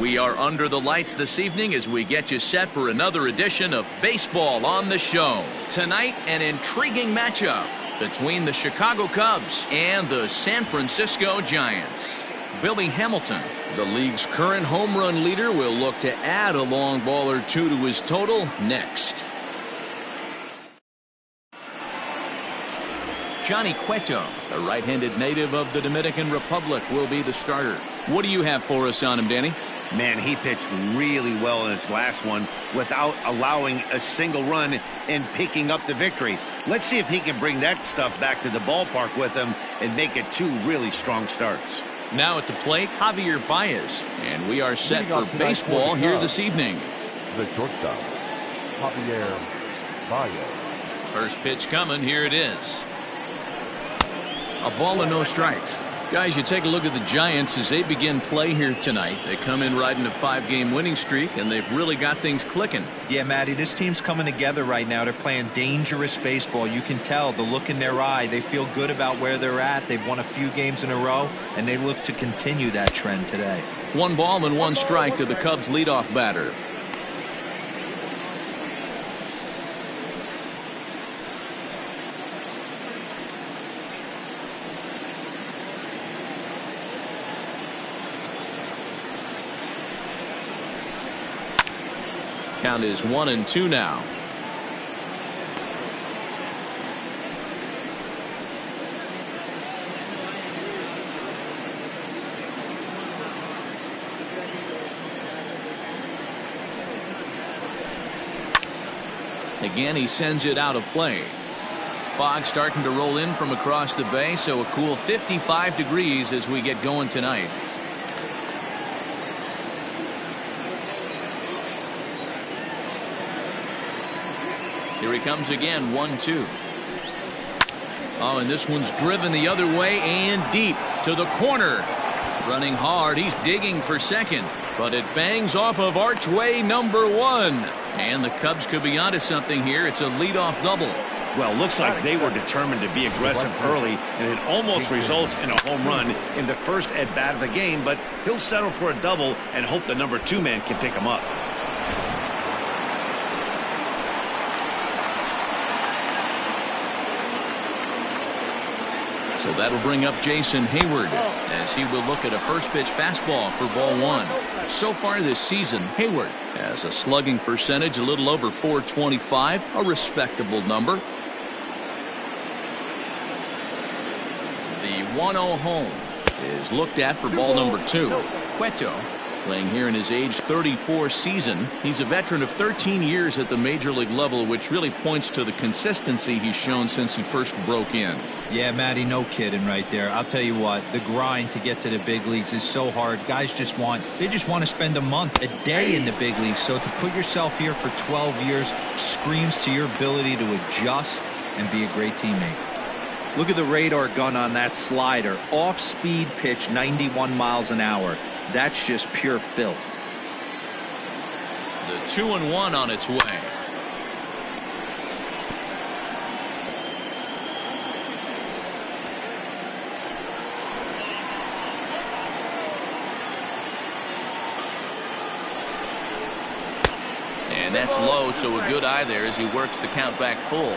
We are under the lights this evening as we get you set for another edition of Baseball on the Show. Tonight, an intriguing matchup between the Chicago Cubs and the San Francisco Giants. Billy Hamilton, the league's current home run leader, will look to add a long ball or two to his total next. Johnny Cueto, a right-handed native of the Dominican Republic, will be the starter. What do you have for us on him, Danny? Man, he pitched really well in his last one without allowing a single run and picking up the victory. Let's see if he can bring that stuff back to the ballpark with him and make it two really strong starts. Now at the plate, Javier Baez, and we are set for baseball here this evening. The shortstop, Javier Baez. First pitch coming, here it is. A ball and no strikes. Guys, you take a look at the Giants as they begin play here tonight. They come in riding a 5-game winning streak, and they've really got things clicking. Yeah, Matty, this team's coming together right now. They're playing dangerous baseball. You can tell the look in their eye. They feel good about where they're at. They've won a few games in a row, and they look to continue that trend today. 1 ball and 1 strike to the Cubs leadoff batter. Count is 1-2 now. Again, he sends it out of play. Fog starting to roll in from across the bay, so a cool 55 degrees as we get going tonight. Here he comes again, 1-2. Oh, and this one's driven the other way and deep to the corner. Running hard, he's digging for second, but it bangs off of archway number 1. And the Cubs could be onto something here. It's a leadoff double. Well, looks like they were determined to be aggressive early, and it almost results in a home run in the first at-bat of the game, but he'll settle for a double and hope the number 2 man can pick him up. So that'll bring up Jason Hayward as he will look at a first pitch fastball for ball 1. So far this season, Hayward has a slugging percentage a little over .425, a respectable number. The 1-0 home is looked at for ball number 2. Cueto playing here in his age 34 season. He's a veteran of 13 years at the major league level, which really points to the consistency he's shown since he first broke in. Yeah, Matty, no kidding right there. I'll tell you what, the grind to get to the big leagues is so hard. Guys just want to spend a month, a day in the big leagues. So to put yourself here for 12 years screams to your ability to adjust and be a great teammate. Look at the radar gun on that slider. Off-speed pitch, 91 miles an hour. That's just pure filth. The 2-1 on its way. And that's low, so a good eye there as he works the count back full.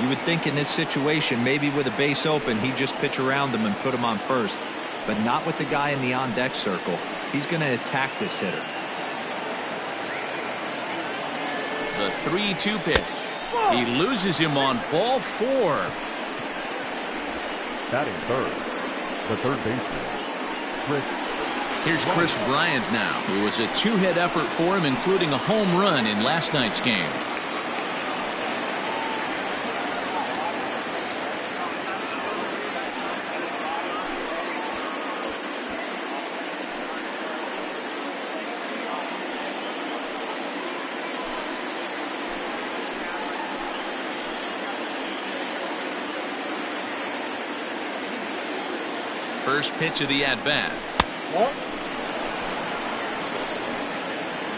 You would think in this situation, maybe with a base open, he'd just pitch around him and put him on first. But not with the guy in the on-deck circle. He's going to attack this hitter. The 3-2 pitch. He loses him on ball 4. Batting third, the third baseman, Chris. Here's Chris Bryant now. It was a 2-hit effort for him, including a home run in last night's game. First pitch of the at-bat.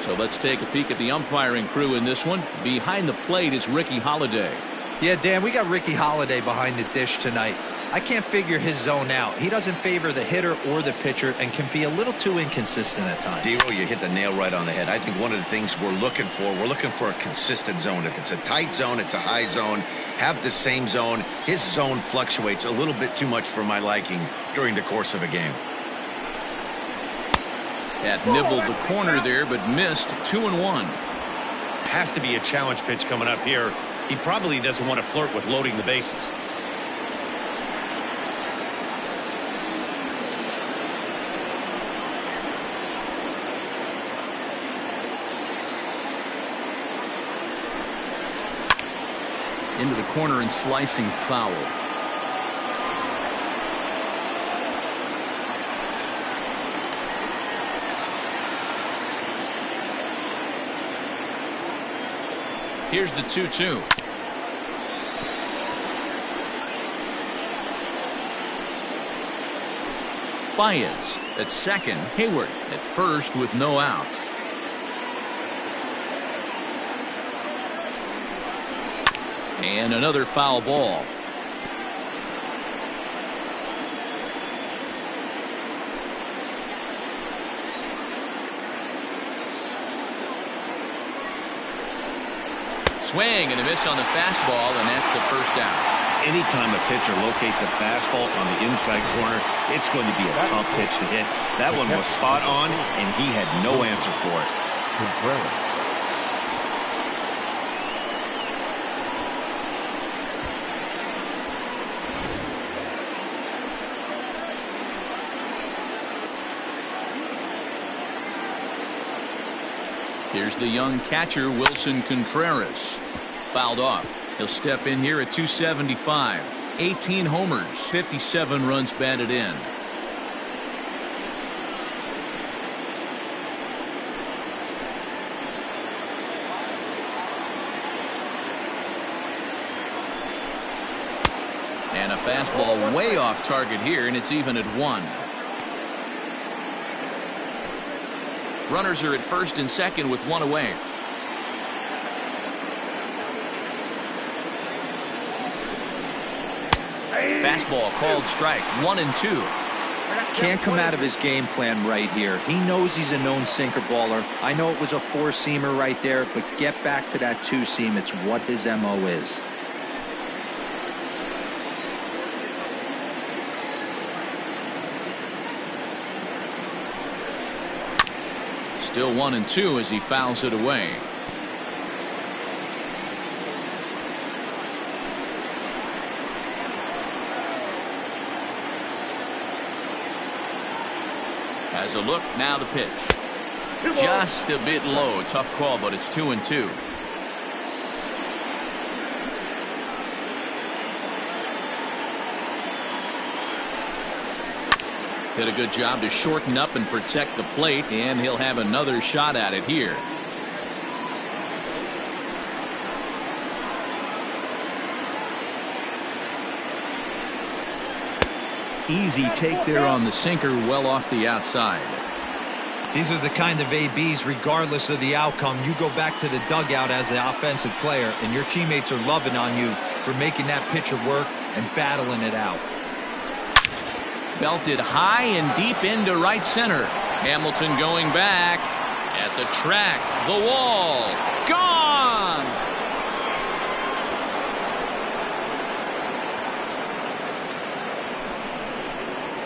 So let's take a peek at the umpiring crew in this one. Behind the plate is Ricky Holiday. Yeah, Dan, we got Ricky Holiday behind the dish tonight. I can't figure his zone out. He doesn't favor the hitter or the pitcher and can be a little too inconsistent at times. Dero, you hit the nail right on the head. I think one of the things we're looking for a consistent zone. If it's a tight zone, it's a high zone. Have the same zone. His zone fluctuates a little bit too much for my liking during the course of a game. That nibbled the corner there, but missed. 2-1. Has to be a challenge pitch coming up here. He probably doesn't want to flirt with loading the bases. Into the corner and slicing foul. Here's the 2-2. Baez at second. Hayward at first with no outs. And another foul ball. Swing and a miss on the fastball, and that's the first out. Anytime a pitcher locates a fastball on the inside corner, it's going to be a tough pitch to hit. That one was spot on, and he had no answer for it. Here's the young catcher, Wilson Contreras. Fouled off. He'll step in here at 275. 18 homers, 57 runs batted in. And a fastball way off target here, and it's even at 1. Runners are at first and second with 1 away. Fastball called strike. 1-2. Can't come out of his game plan right here. He knows he's a known sinker baller. I know it was a 4-seamer right there, but get back to that 2-seam. It's what his MO is. Still 1-2 as he fouls it away. Has a look, now the pitch. Just a bit low. Tough call, but it's 2-2. Did a good job to shorten up and protect the plate, and he'll have another shot at it here. Easy take there on the sinker, well off the outside. These are the kind of ABs, regardless of the outcome, you go back to the dugout as an offensive player, and your teammates are loving on you for making that pitcher work and battling it out. Belted high and deep into right center. Hamilton going back at the track. The wall. Gone!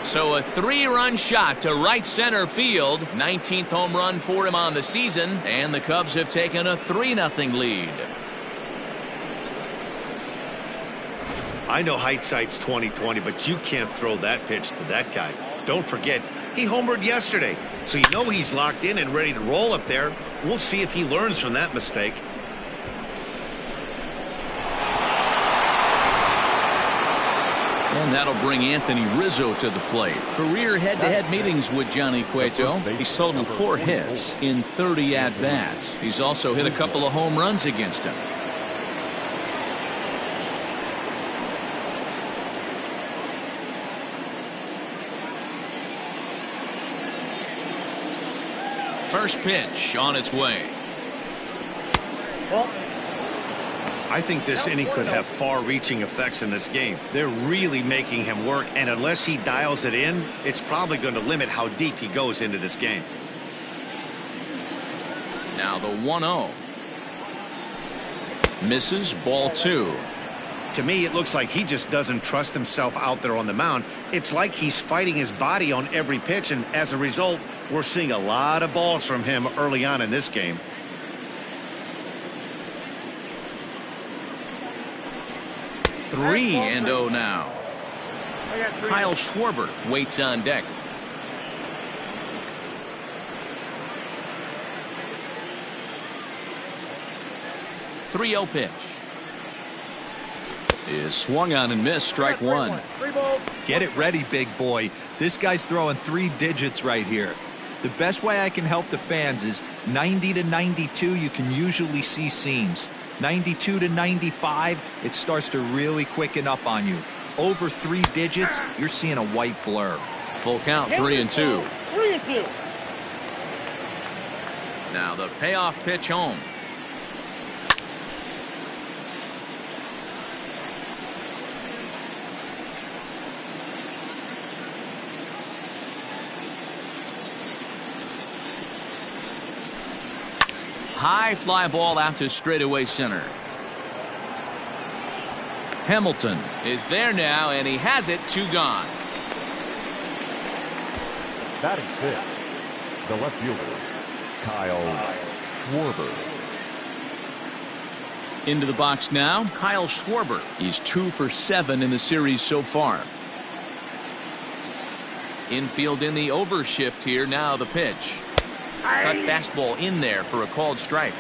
So a 3-run shot to right center field. 19th home run for him on the season. And the Cubs have taken a 3-0 lead. I know hindsight's 20/20, but you can't throw that pitch to that guy. Don't forget, he homered yesterday, so you know he's locked in and ready to roll up there. We'll see if he learns from that mistake. And that'll bring Anthony Rizzo to the plate. Career head-to-head meetings with Johnny Cueto. He's totaled 4 hits in 30 at-bats. He's also hit a couple of home runs against him. First pitch on its way. I think this inning could have far-reaching effects in this game. They're really making him work, and unless he dials it in, it's probably going to limit how deep he goes into this game. Now the 1-0. Misses, ball 2. To me, it looks like he just doesn't trust himself out there on the mound. It's like he's fighting his body on every pitch, and as a result, we're seeing a lot of balls from him early on in this game. Three and 0 now. Kyle Schwarber waits on deck. .3-0 pitch is swung on and missed. Strike one. Get it ready, big boy. This guy's throwing 3 digits right here. The best way I can help the fans is 90 to 92. You can usually see seams. 92 to 95, it starts to really quicken up on you. Over 3 digits, you're seeing a white blur. Full count, 3-2. Now the payoff pitch home. High fly ball out to straightaway center. Hamilton is there now, and he has it. 2 gone. Batting 5th, the left fielder, Kyle Schwarber. Into the box now, Kyle Schwarber. He's 2 for 7 in the series so far. Infield in the overshift here. Now the pitch. Cut fastball in there for a called strike.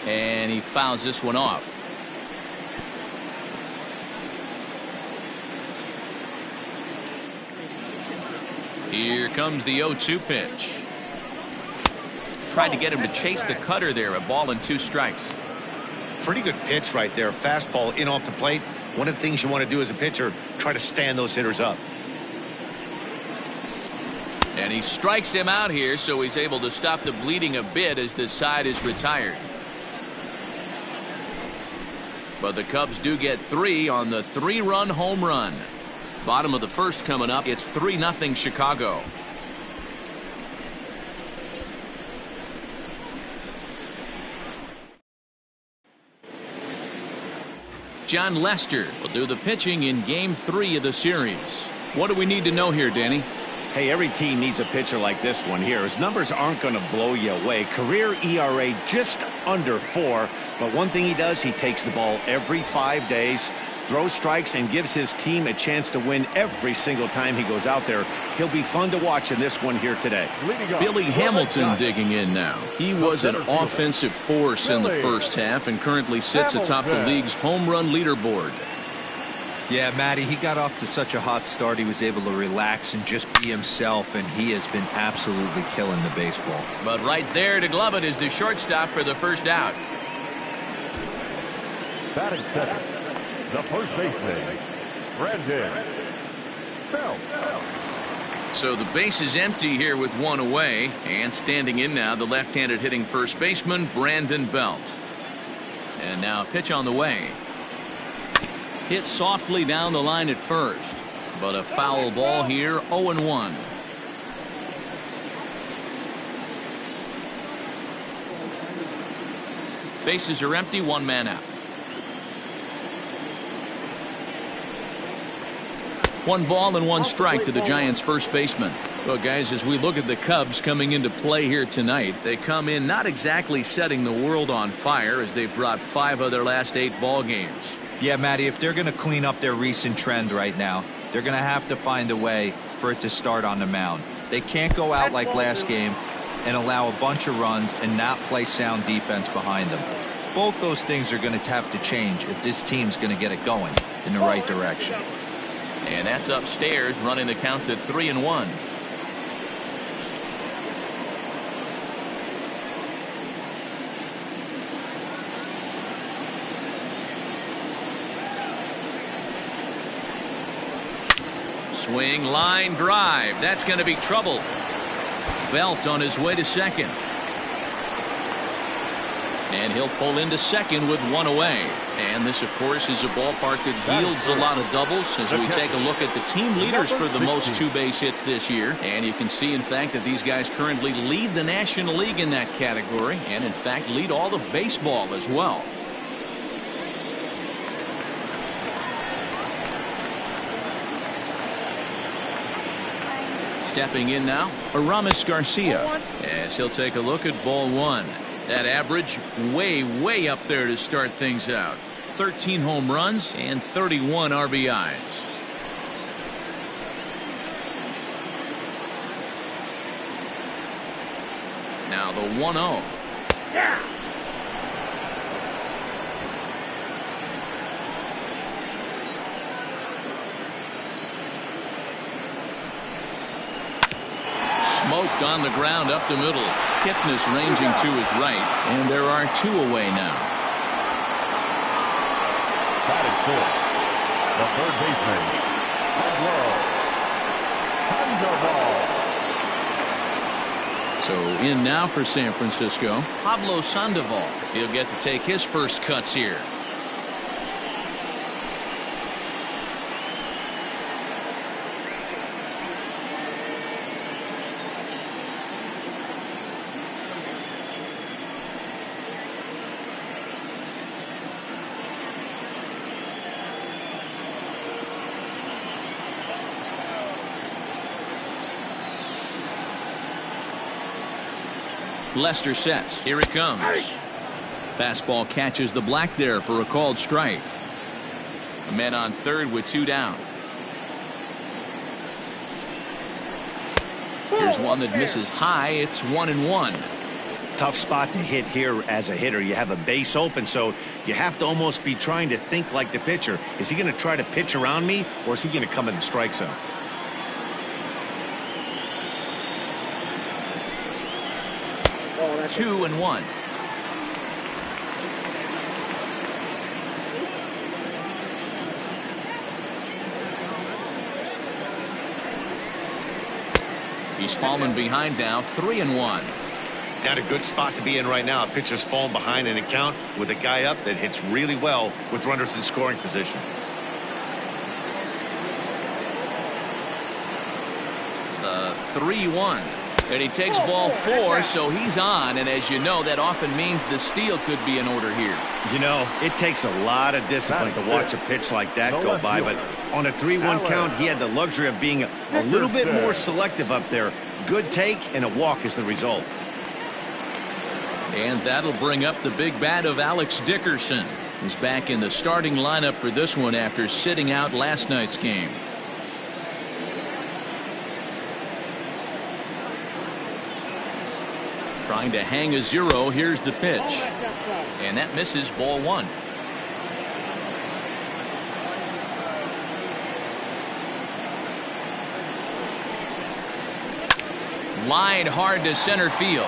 And he fouls this one off. Here comes the 0-2 pitch. Tried to get him to chase the cutter there. A ball and 2 strikes. Pretty good pitch right there. Fastball in off the plate. One of the things you want to do as a pitcher, try to stand those hitters up. And he strikes him out here, so he's able to stop the bleeding a bit as this side is retired. But the Cubs do get 3 on the 3-run home run. Bottom of the first coming up. It's 3-0 Chicago. John Lester will do the pitching in Game 3 of the series. What do we need to know here, Danny? Hey, every team needs a pitcher like this one here. His numbers aren't going to blow you away. Career ERA just under 4. But one thing he does, he takes the ball every 5 days, throws strikes, and gives his team a chance to win every single time he goes out there. He'll be fun to watch in this one here today. Billy Hamilton digging in now. He was an offensive force in the first half and currently sits atop the league's home run leaderboard. Yeah, Matty, he got off to such a hot start. He was able to relax and just be himself, and he has been absolutely killing the baseball. But right there to glove it is the shortstop for the first out. Batting 2nd, the first baseman, Brandon Belt. So the base is empty here with 1 away, and standing in now the left-handed hitting first baseman Brandon Belt. And now a pitch on the way. Hit softly down the line at first, but a foul ball here. 0-1. Bases are empty, 1 man out. 1 ball and 1 strike to the Giants first baseman. Well, guys, as we look at the Cubs coming into play here tonight, they come in not exactly setting the world on fire as they've dropped 5 of their last 8 ball games. Yeah, Matty, if they're going to clean up their recent trend right now, they're going to have to find a way for it to start on the mound. They can't go out like last game and allow a bunch of runs and not play sound defense behind them. Both those things are going to have to change if this team's going to get it going in the right direction. And that's upstairs, running the count to 3-1. Swing, line drive. That's going to be trouble. Belt on his way to second. And he'll pull into second with one away. And this, of course, is a ballpark that yields a lot of doubles as we take a look at the team leaders for the most two-base hits this year. And you can see, in fact, that these guys currently lead the National League in that category and, in fact, lead all of baseball as well. Stepping in now, Aramis Garcia, as he'll take a look at ball one. That average way up there to start things out. 13 home runs and 31 RBIs. Now the 1-0. Yeah. Smoked on the ground up the middle. Kipnis ranging to his right, and there are two away now. Batting fourth, the third baseman, Pablo Sandoval. So in now for San Francisco, Pablo Sandoval. He'll get to take his first cuts here. Lester sets. Here it comes. Fastball catches the black there for a called strike. A man on third with two down. Here's one that misses high. It's 1-1. Tough spot to hit here as a hitter. You have a base open, so you have to almost be trying to think like the pitcher. Is he going to try to pitch around me, or is he going to come in the strike zone? 2-1. He's fallen behind now. 3-1. Not a good spot to be in right now. A pitcher's fallen behind in a count with a guy up that hits really well with runners in scoring position. The 3-1. And he takes ball four, so he's on. And as you know, that often means the steal could be in order here. You know, it takes a lot of discipline to watch a pitch like that go by. But on a 3-1 count, he had the luxury of being a little bit more selective up there. Good take, and a walk is the result. And that'll bring up the big bat of Alex Dickerson. He's back in the starting lineup for this one after sitting out last night's game. Trying to hang a zero. Here's the pitch. And that misses, ball one. Line hard to center field.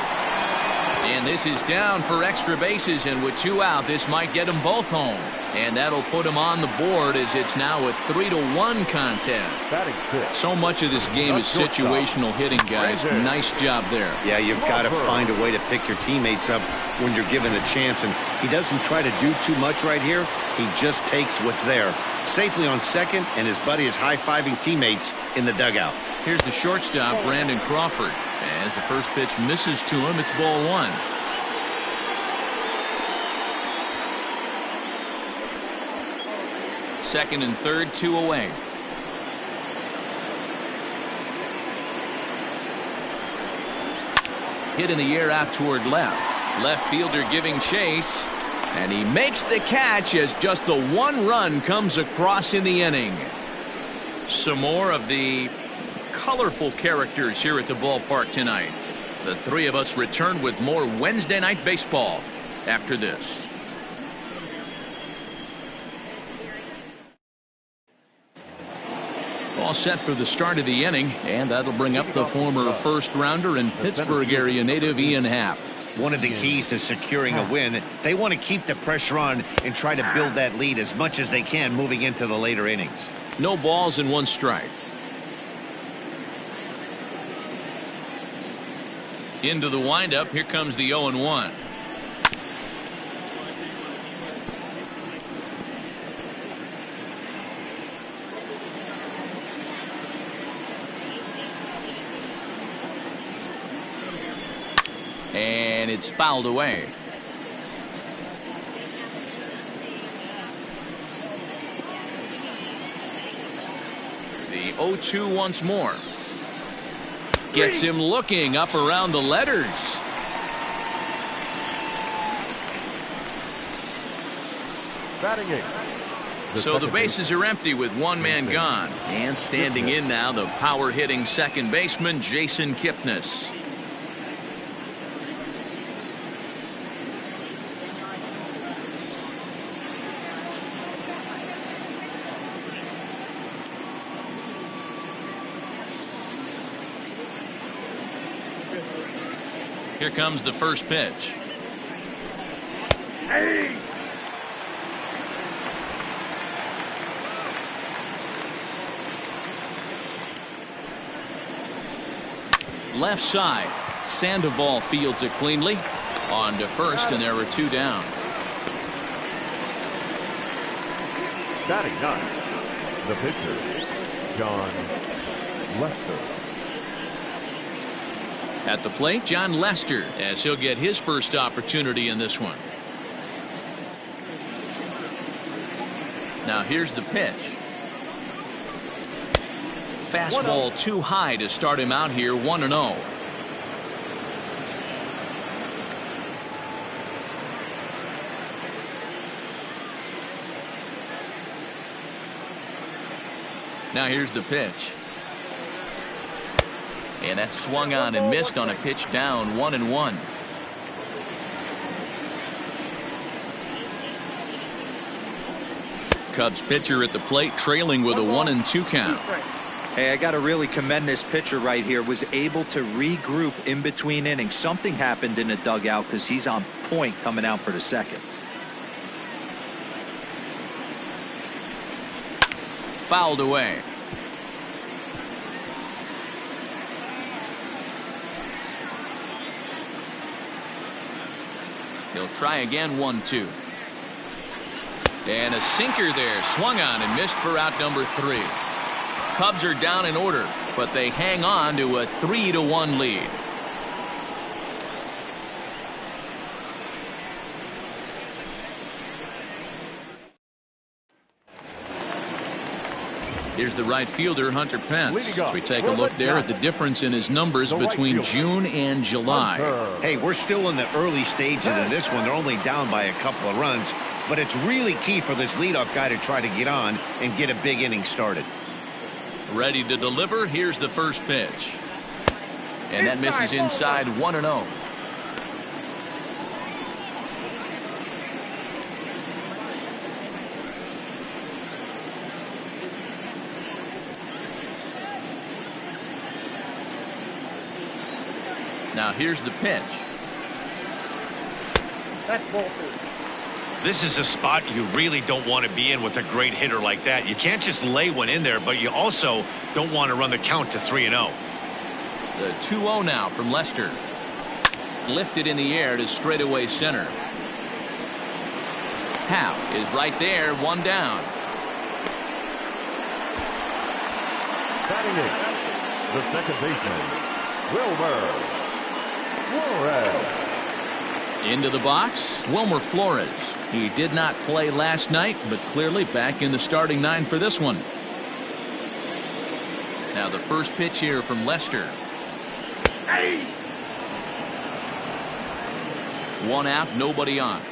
And this is down for extra bases, and with two out, this might get them both home. And that'll put them on the board as it's now a 3-1 contest. So much of this game is situational hitting, guys. Nice job there. Yeah, you've got to find a way to pick your teammates up when you're given the chance. And he doesn't try to do too much right here. He just takes what's there. Safely on second, and his buddy is high-fiving teammates in the dugout. Here's the shortstop, Brandon Crawford. As the first pitch misses to him, it's ball one. Second and third, two away. Hit in the air out toward left. Left fielder giving chase. And he makes the catch as just the one run comes across in the inning. Some more of the colorful characters here at the ballpark tonight. The three of us return with more Wednesday Night Baseball after this. All set for the start of the inning, and that'll bring up the former first-rounder and Pittsburgh area native Ian Happ. One of the keys to securing a win, they want to keep the pressure on and try to build that lead as much as they can moving into the later innings. No balls and one strike. Into the windup. Here comes the 0-1. And it's fouled away. The 0-2 once more. Gets him looking up around the letters. Batting eighth. So the bases are empty with one man gone. And standing in now, the power-hitting second baseman, Jason Kipnis. Here comes the first pitch. Hey! Left side. Sandoval fields it cleanly. On to first, and there are two down. Batting ninth, the pitcher, John Lester. At the plate, John Lester, as he'll get his first opportunity in this one. Now here's the pitch. Fastball too high to start him out here, 1-0. Now here's the pitch. And that swung on and missed on a pitch down, 1-1. Cubs pitcher at the plate, trailing with a 1-2 count. Hey, I got to really commend this pitcher right here. Was able to regroup in between innings. Something happened in the dugout because he's on point coming out for the second. Fouled away. He'll try again, 1-2. And a sinker there, swung on and missed for out number 3. Cubs are down in order, but they hang on to a 3-1 lead. Here's the right fielder, Hunter Pence. As we take a look there at the difference in his numbers between June and July. Hey, we're still in the early stages of this one. They're only down by a couple of runs, but it's really key for this leadoff guy to try to get on and get a big inning started. Ready to deliver. Here's the first pitch. And that misses inside, 1-0. Now here's the pitch. This is a spot you really don't want to be in with a great hitter like that. You can't just lay one in there, but you also don't want to run the count to 3-0. The 2-0 now from Lester. Lifted in the air to straightaway center. Howe is right there, one down. Batting eighth, the second baseman, Wilmer Flores. Into the box, Wilmer Flores. He did not play last night, but clearly back in the starting 9 for this one. Now the first pitch here from Lester. Hey! One out, nobody on.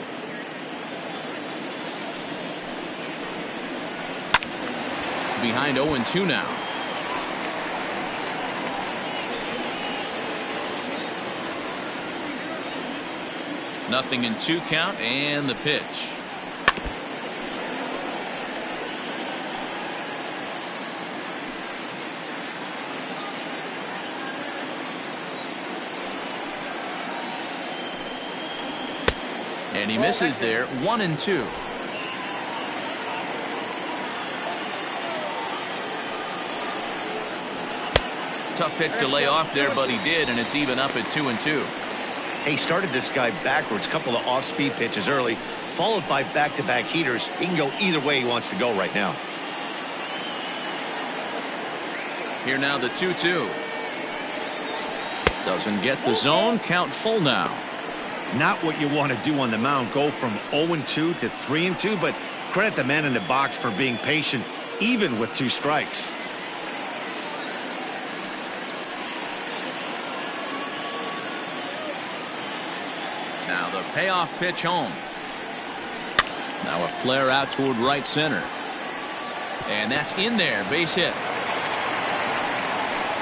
Behind 0-2 now. Nothing in 2 count, and the pitch. And he misses there, 1-2. Tough pitch to lay off there, but he did, and it's even up at 2-2. He started this guy backwards, couple of off-speed pitches early, followed by back-to-back heaters. He can go either way he wants to go right now. Here now the 2-2. Doesn't get the zone. Count full now. Not what you want to do on the mound, go from 0-2 to 3-2, but credit the man in the box for being patient, even with 2 strikes. Now the payoff pitch home. Now a flare out toward right center. And that's in there. Base hit.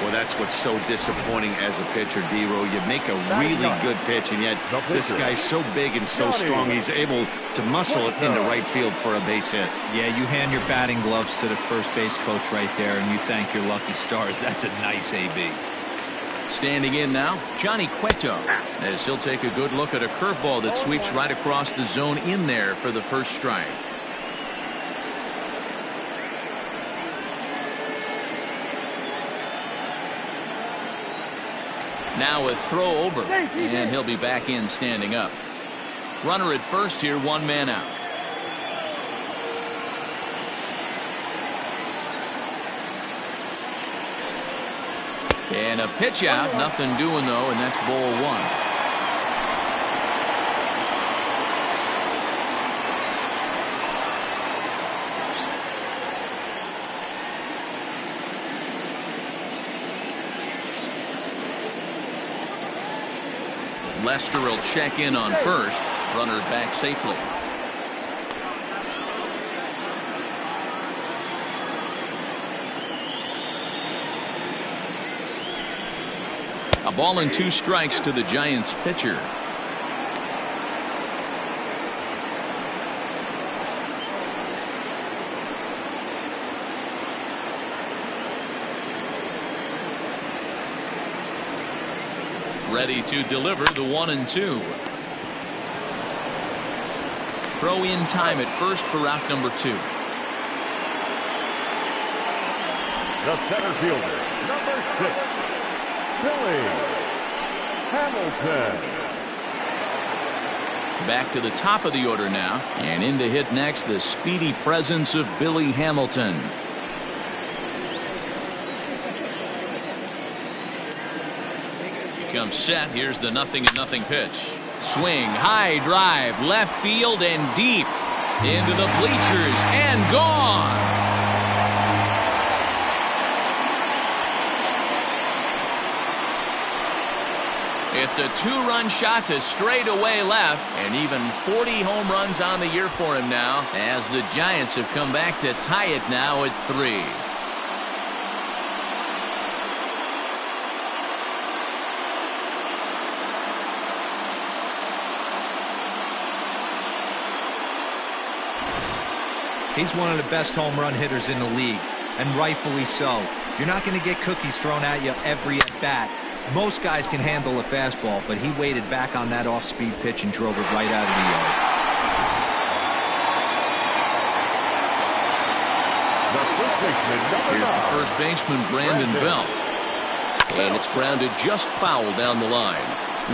Well, that's what's so disappointing as a pitcher, D-Row. You make a really good pitch, and yet this guy's so big and so strong, he's able to muscle it into right field for a base hit. Yeah, you hand your batting gloves to the first base coach right there, and you thank your lucky stars. That's a nice AB. Standing in now, Johnny Cueto, as he'll take a good look at a curveball that sweeps right across the zone in there for the first strike. Now a throw over, and he'll be back in standing up. Runner at first here, 1 man out. And a pitch out, nothing doing though, and that's ball 1. Lester will check in on first. Runner back safely. A ball and 2 strikes to the Giants pitcher. Ready to deliver the 1-2. Throw in time at first for route number 2. The center fielder, number 6, Billy Hamilton. Back to the top of the order now, and in to hit next, the speedy presence of Billy Hamilton. Comes set. Here's the 0-0 pitch. Swing, high drive, left field and deep into the bleachers and gone. It's a 2-run shot to straightaway left, and even 40 home runs on the year for him now, as the Giants have come back to tie it now at 3. He's one of the best home run hitters in the league, and rightfully so. You're not going to get cookies thrown at you every at-bat. Most guys can handle a fastball, but he waited back on that off-speed pitch and drove it right out of the The first baseman, number 9. Here's the first baseman, Brandon Belt. And it's grounded just foul down the line.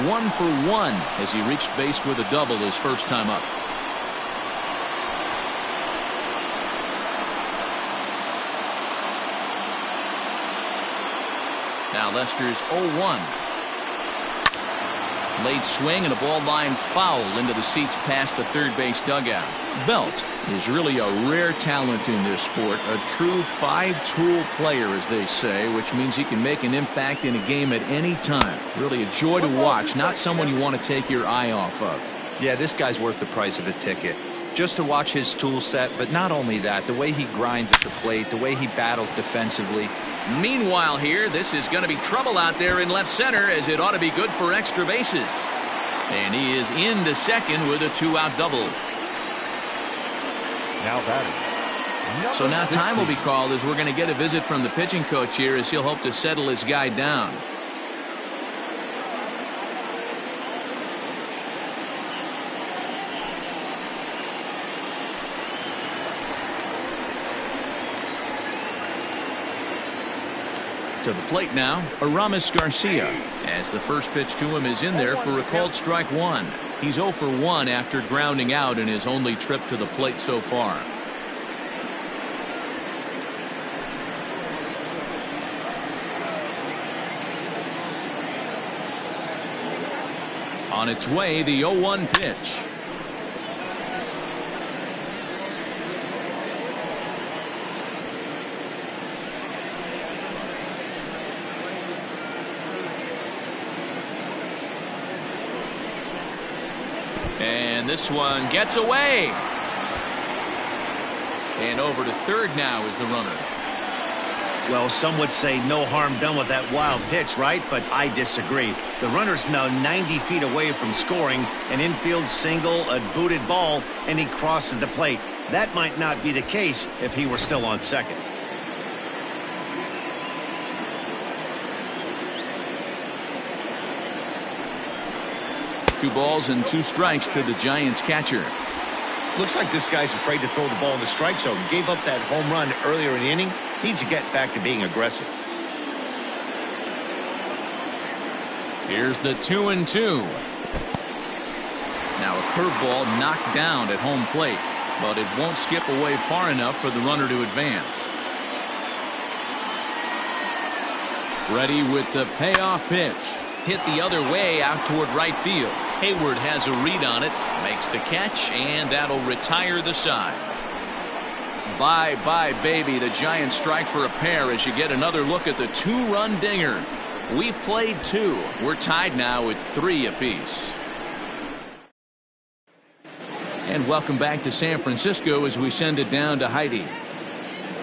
1 for 1 as he reached base with a double his first time up. Now Lester's 0-1. Late swing and a ball line foul into the seats past the third base dugout. Belt is really a rare talent in this sport, a true 5-tool player, as they say, which means he can make an impact in a game at any time. Really a joy to watch, not someone you want to take your eye off of. Yeah, this guy's worth the price of a ticket. Just to watch his tool set, but not only that, the way he grinds at the plate, the way he battles defensively. Meanwhile here, this is going to be trouble out there in left center, as it ought to be good for extra bases. And he is into second with a 2-out double. Now batting. So now time will be called, as we're going to get a visit from the pitching coach here, as he'll hope to settle his guy down. To the plate now, Aramis Garcia. As the first pitch to him is in there for a called strike one. He's 0 for 1 after grounding out in his only trip to the plate so far. On its way, the 0-1 pitch. And this one gets away. And over to third now is the runner. Well, some would say no harm done with that wild pitch, right? But I disagree. The runner's now 90 feet away from scoring, an infield single, a booted ball, and he crosses the plate. That might not be the case if he were still on second. Two balls and 2 strikes to the Giants catcher. Looks like this guy's afraid to throw the ball in the strike zone. Gave up that home run earlier in the inning. Needs to get back to being aggressive. Here's the 2-2. Now a curveball knocked down at home plate, but it won't skip away far enough for the runner to advance. Ready with the payoff pitch. Hit the other way out toward right field. Hayward has a read on it, makes the catch, and that'll retire the side. Bye-bye, baby. The Giants strike for a pair as you get another look at the 2-run dinger. We've played 2. We're tied now at 3 apiece. And welcome back to San Francisco as we send it down to Heidi.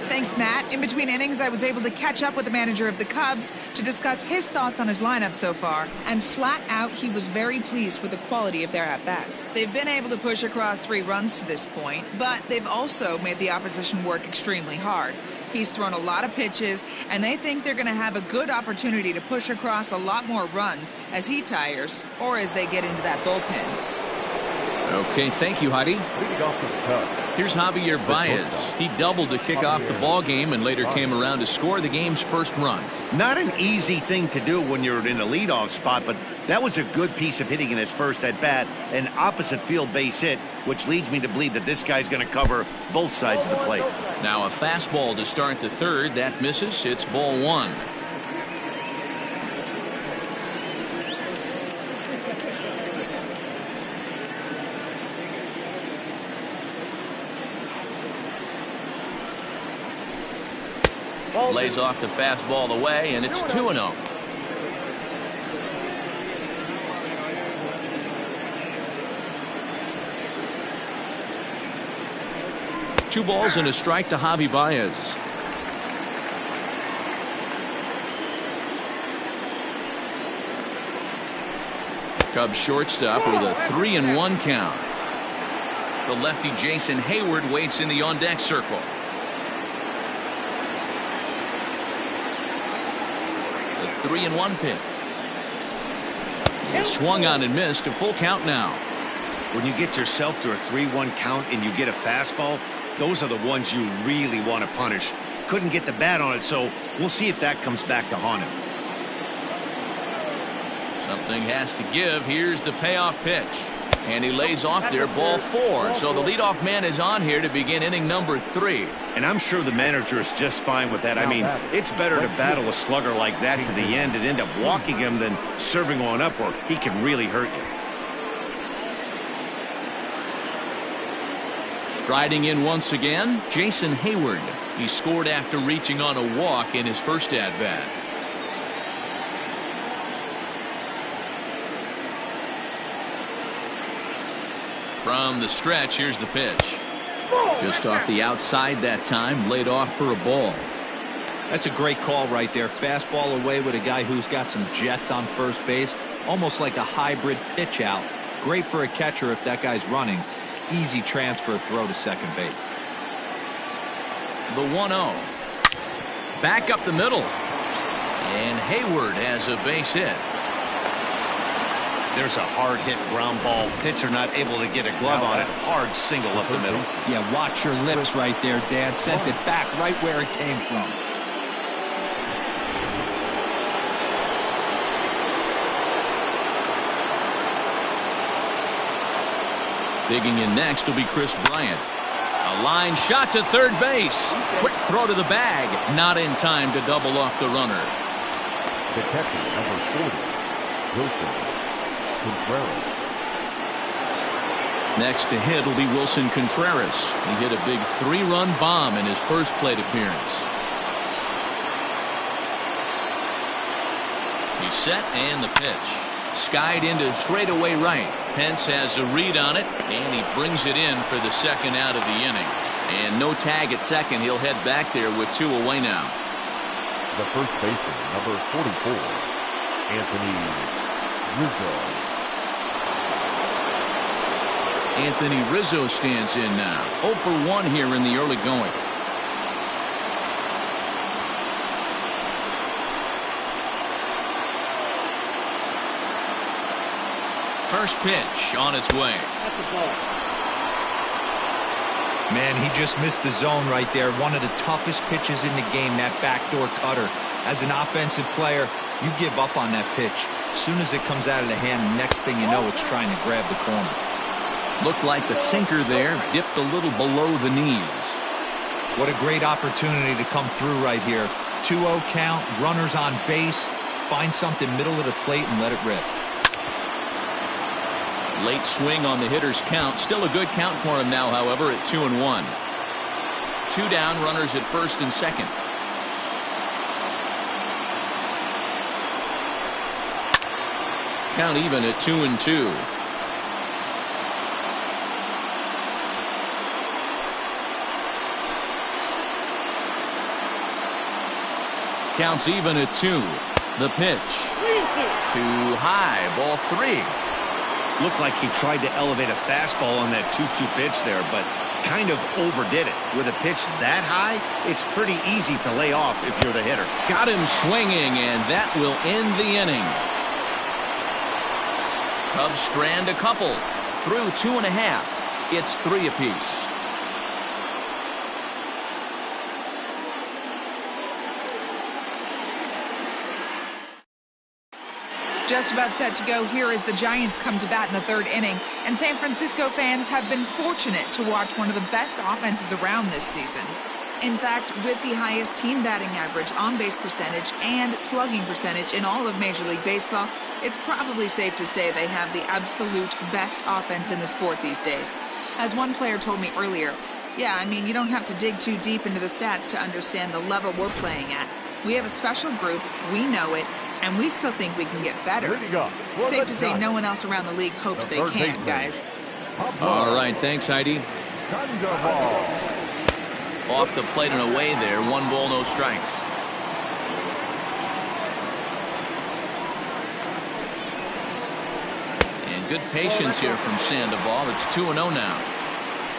Thanks, Matt. In between innings, I was able to catch up with the manager of the Cubs to discuss his thoughts on his lineup so far. And flat out, he was very pleased with the quality of their at-bats. They've been able to push across 3 runs to this point, but they've also made the opposition work extremely hard. He's thrown a lot of pitches, and they think they're going to have a good opportunity to push across a lot more runs as he tires or as they get into that bullpen. Okay, thank you, Heidi. Leading off for the Cubs. Here's Javier Baez. He doubled to kick off the ball game and later came around to score the game's first run. Not an easy thing to do when you're in a leadoff spot, but that was a good piece of hitting in his first at-bat, an opposite field base hit, which leads me to believe that this guy's going to cover both sides of the plate. Now a fastball to start the third. That misses. It's ball 1. Lays off the fastball away, and it's 2-0. Two balls and a strike to Javi Baez. Cubs shortstop with a 3-1 count. The lefty Jason Hayward waits in the on-deck circle. The 3-1 pitch. He swung on and missed. A full count now. When you get yourself to a 3-1 count and you get a fastball, those are the ones you really want to punish. Couldn't get the bat on it, so we'll see if that comes back to haunt him. Something has to give. Here's the payoff pitch. And he lays off there, ball 4. So the leadoff man is on here to begin inning number 3. And I'm sure the manager is just fine with that. I mean, it's better to battle a slugger like that to the end and end up walking him than serving on up, or he can really hurt you. Striding in once again, Jason Hayward. He scored after reaching on a walk in his first at-bat. From the stretch, here's the pitch. Just off the outside that time, laid off for a ball. That's a great call right there. Fastball away with a guy who's got some jets on first base. Almost like a hybrid pitch out. Great for a catcher if that guy's running. Easy transfer throw to second base. The 1-0. Back up the middle. And Hayward has a base hit. There's a hard hit ground ball. Pitcher not able to get a glove on it. Hard single up the middle. Yeah, watch your lips right there, Dan. Sent it back right where it came from. Digging in next will be Chris Bryant. A line shot to third base. Quick throw to the bag. Not in time to double off the runner. The catcher, number 40, Wilson Contreras. Next to hit will be Wilson Contreras. He hit a big 3-run bomb in his first plate appearance. He's set and the pitch. Skied into straightaway right. Pence has a read on it, and he brings it in for the second out of the inning. And no tag at second. He'll head back there with 2 away now. The first baseman, number 44, Anthony Rizzo. Anthony Rizzo stands in now. 0 for 1 here in the early going. First pitch on its way. Man, he just missed the zone right there. One of the toughest pitches in the game, that backdoor cutter. As an offensive player, you give up on that pitch. As soon as it comes out of the hand, next thing you know, it's trying to grab the corner. Looked like the sinker there dipped a little below the knees. What a great opportunity to come through right here. 2-0 count, runners on base. Find something middle of the plate and let it rip. Late swing on the hitter's count. Still a good count for him now, however, at 2-1. 2 down, runners at first and second. Count even at 2-2. Counts even at 2. The pitch. Too high. Ball 3. Looked like he tried to elevate a fastball on that 2-2 pitch there, but kind of overdid it. With a pitch that high, it's pretty easy to lay off if you're the hitter. Got him swinging, and that will end the inning. Cubs strand a couple. Through 2.5. It's 3 apiece. Just about set to go here as the Giants come to bat in the 3rd inning, and San Francisco fans have been fortunate to watch one of the best offenses around this season. In fact, with the highest team batting average, on-base percentage, and slugging percentage in all of Major League Baseball, it's probably safe to say they have the absolute best offense in the sport these days. As one player told me earlier, yeah, I mean, you don't have to dig too deep into the stats to understand the level we're playing at. We have a special group, we know it, and we still think we can get better. Safe to say no one else around the league hopes they can, guys. All right, thanks, Heidi. Off the plate and away there. 1 ball, no strikes. And good patience here from Sandoval. It's 2-0 now.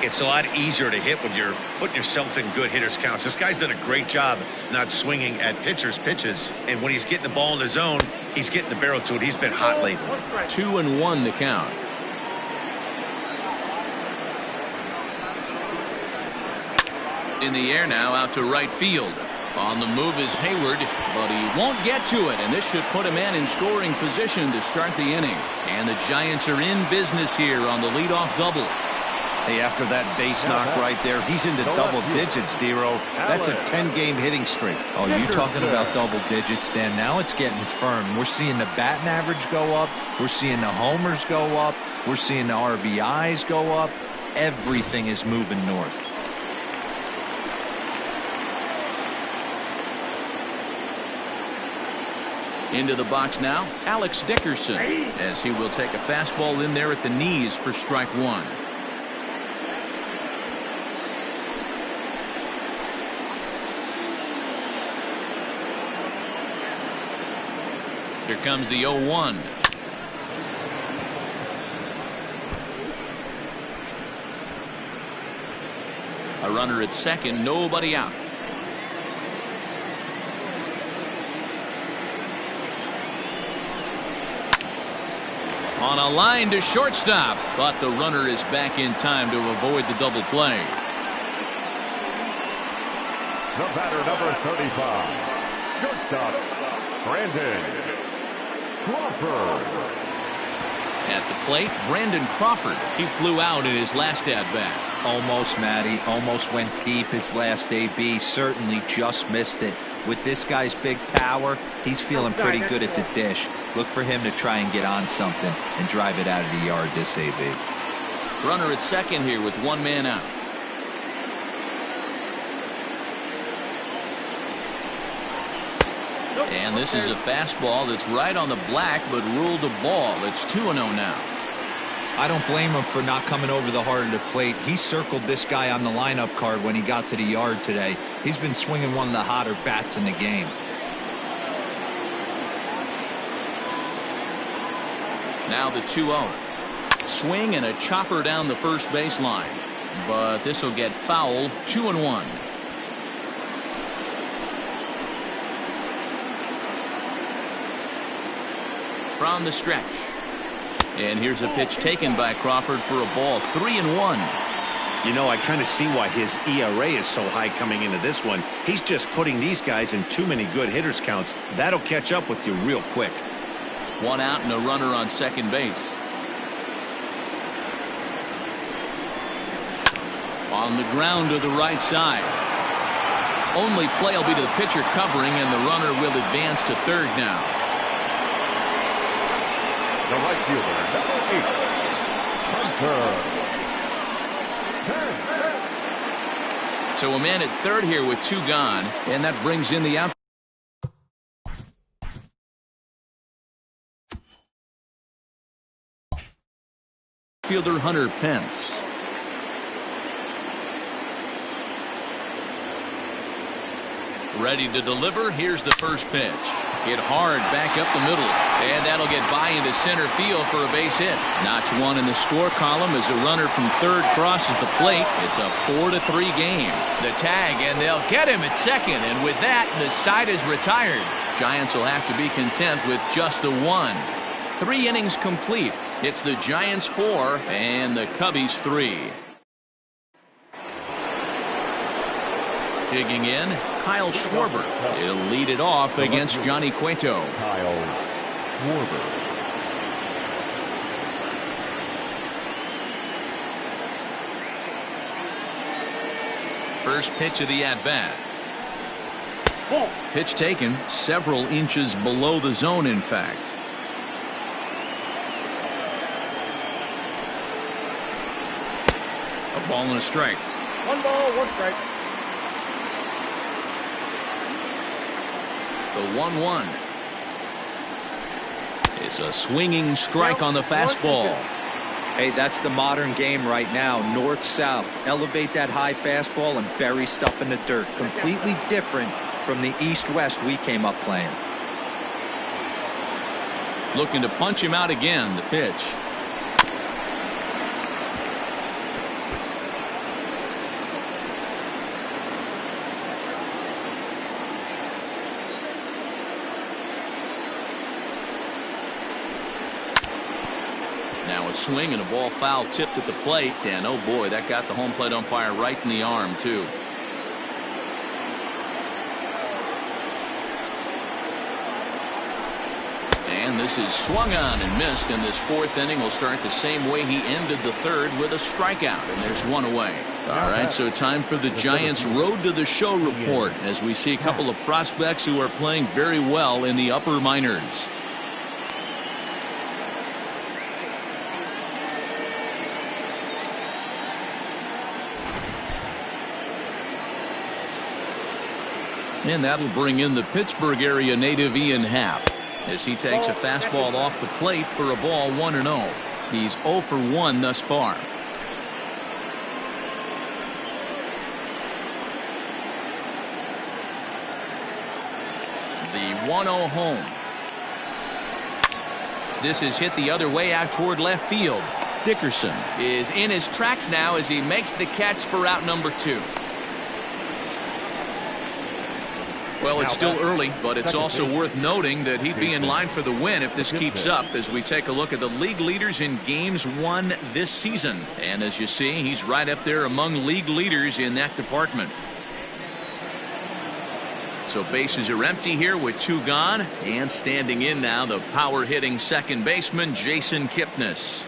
It's a lot easier to hit when you're putting yourself in good hitters counts. This guy's done a great job not swinging at pitchers' pitches. And when he's getting the ball in the zone, he's getting the barrel to it. He's been hot lately. 2-1 to count. In the air now, out to right field. On the move is Hayward, but he won't get to it, and this should put a man in scoring position to start the inning. And the Giants are in business here on the leadoff double. Hey, after that base knock right there, he's into double digits, D-Row. That's a 10-game hitting streak. Oh, you talking about double digits, Dan? Now it's getting firm. We're seeing the batting average go up. We're seeing the homers go up. We're seeing the RBIs go up. Everything is moving north. Into the box now, Alex Dickerson, as he will take a fastball in there at the knees for strike 1. Here comes the 0-1. A runner at second, nobody out. On a line to shortstop, but the runner is back in time to avoid the double play. The batter, number 35, shortstop, Brandon Crawford. At the plate, Brandon Crawford. He flew out in his last at-bat. Almost, Matty. Almost went deep his last AB. Certainly just missed it. With this guy's big power, he's feeling pretty good at the dish. Look for him to try and get on something and drive it out of the yard this AB. Runner at second here with one man out. And this is a fastball that's right on the black, but ruled a ball. It's 2-0 now. I don't blame him for not coming over the heart of the plate. He circled this guy on the lineup card when he got to the yard today. He's been swinging one of the hotter bats in the game. Now the 2-0. Swing and a chopper down the first baseline. But this will get foul. 2-1. From the stretch. And here's a pitch taken by Crawford for a ball. 3-1. You know, I kind of see why his ERA is so high coming into this one. He's just putting these guys in too many good hitters counts. That'll catch up with you real quick. One out and a runner on second base. On the ground to the right side. Only play will be to the pitcher covering, and the runner will advance to third now. The right fielder, number 8, Hunter. So a man at third here with two gone, and that brings in the outfielder Hunter Pence. Ready to deliver. Here's the first pitch. Hit hard back up the middle, and that'll get by into center field for a base hit. Notch one in the score column as a runner from third crosses the plate. It's a 4-3 game. The tag, and they'll get him at second, and with that, the side is retired. Giants will have to be content with just the one. 3 innings complete. It's the Giants 4 and the Cubbies 3. Digging in, Kyle Schwarber. He'll lead it off against Johnny Cueto. Kyle Schwarber. First pitch of the at-bat. Pitch taken several inches below the zone, in fact. A ball and a strike. 1 ball, 1 strike. The 1-1. It's a swinging strike on the fastball. Hey, that's the modern game right now. North-south. Elevate that high fastball and bury stuff in the dirt. Completely different from the east-west we came up playing. Looking to punch him out again. The pitch. Now a swing and a ball foul tipped at the plate, and oh boy, that got the home plate umpire right in the arm too. And this is swung on and missed, and this 4th inning will start the same way he ended the 3rd, with a strikeout, and there's one away. All right, so time for the Giants' Road to the Show report, as we see a couple of prospects who are playing very well in the upper minors. And that'll bring in the Pittsburgh area native Ian Happ as he takes a fastball off the plate for a ball. 1-0. He's 0 for 1 thus far. The 1-0 home. This is hit the other way out toward left field. Dickerson is in his tracks now as he makes the catch for out number 2. Well, it's still early, but it's also worth noting that he'd be in line for the win if this keeps up, as we take a look at the league leaders in games won this season. And as you see, he's right up there among league leaders in that department. So bases are empty here with 2 gone, and standing in now the power-hitting second baseman Jason Kipnis.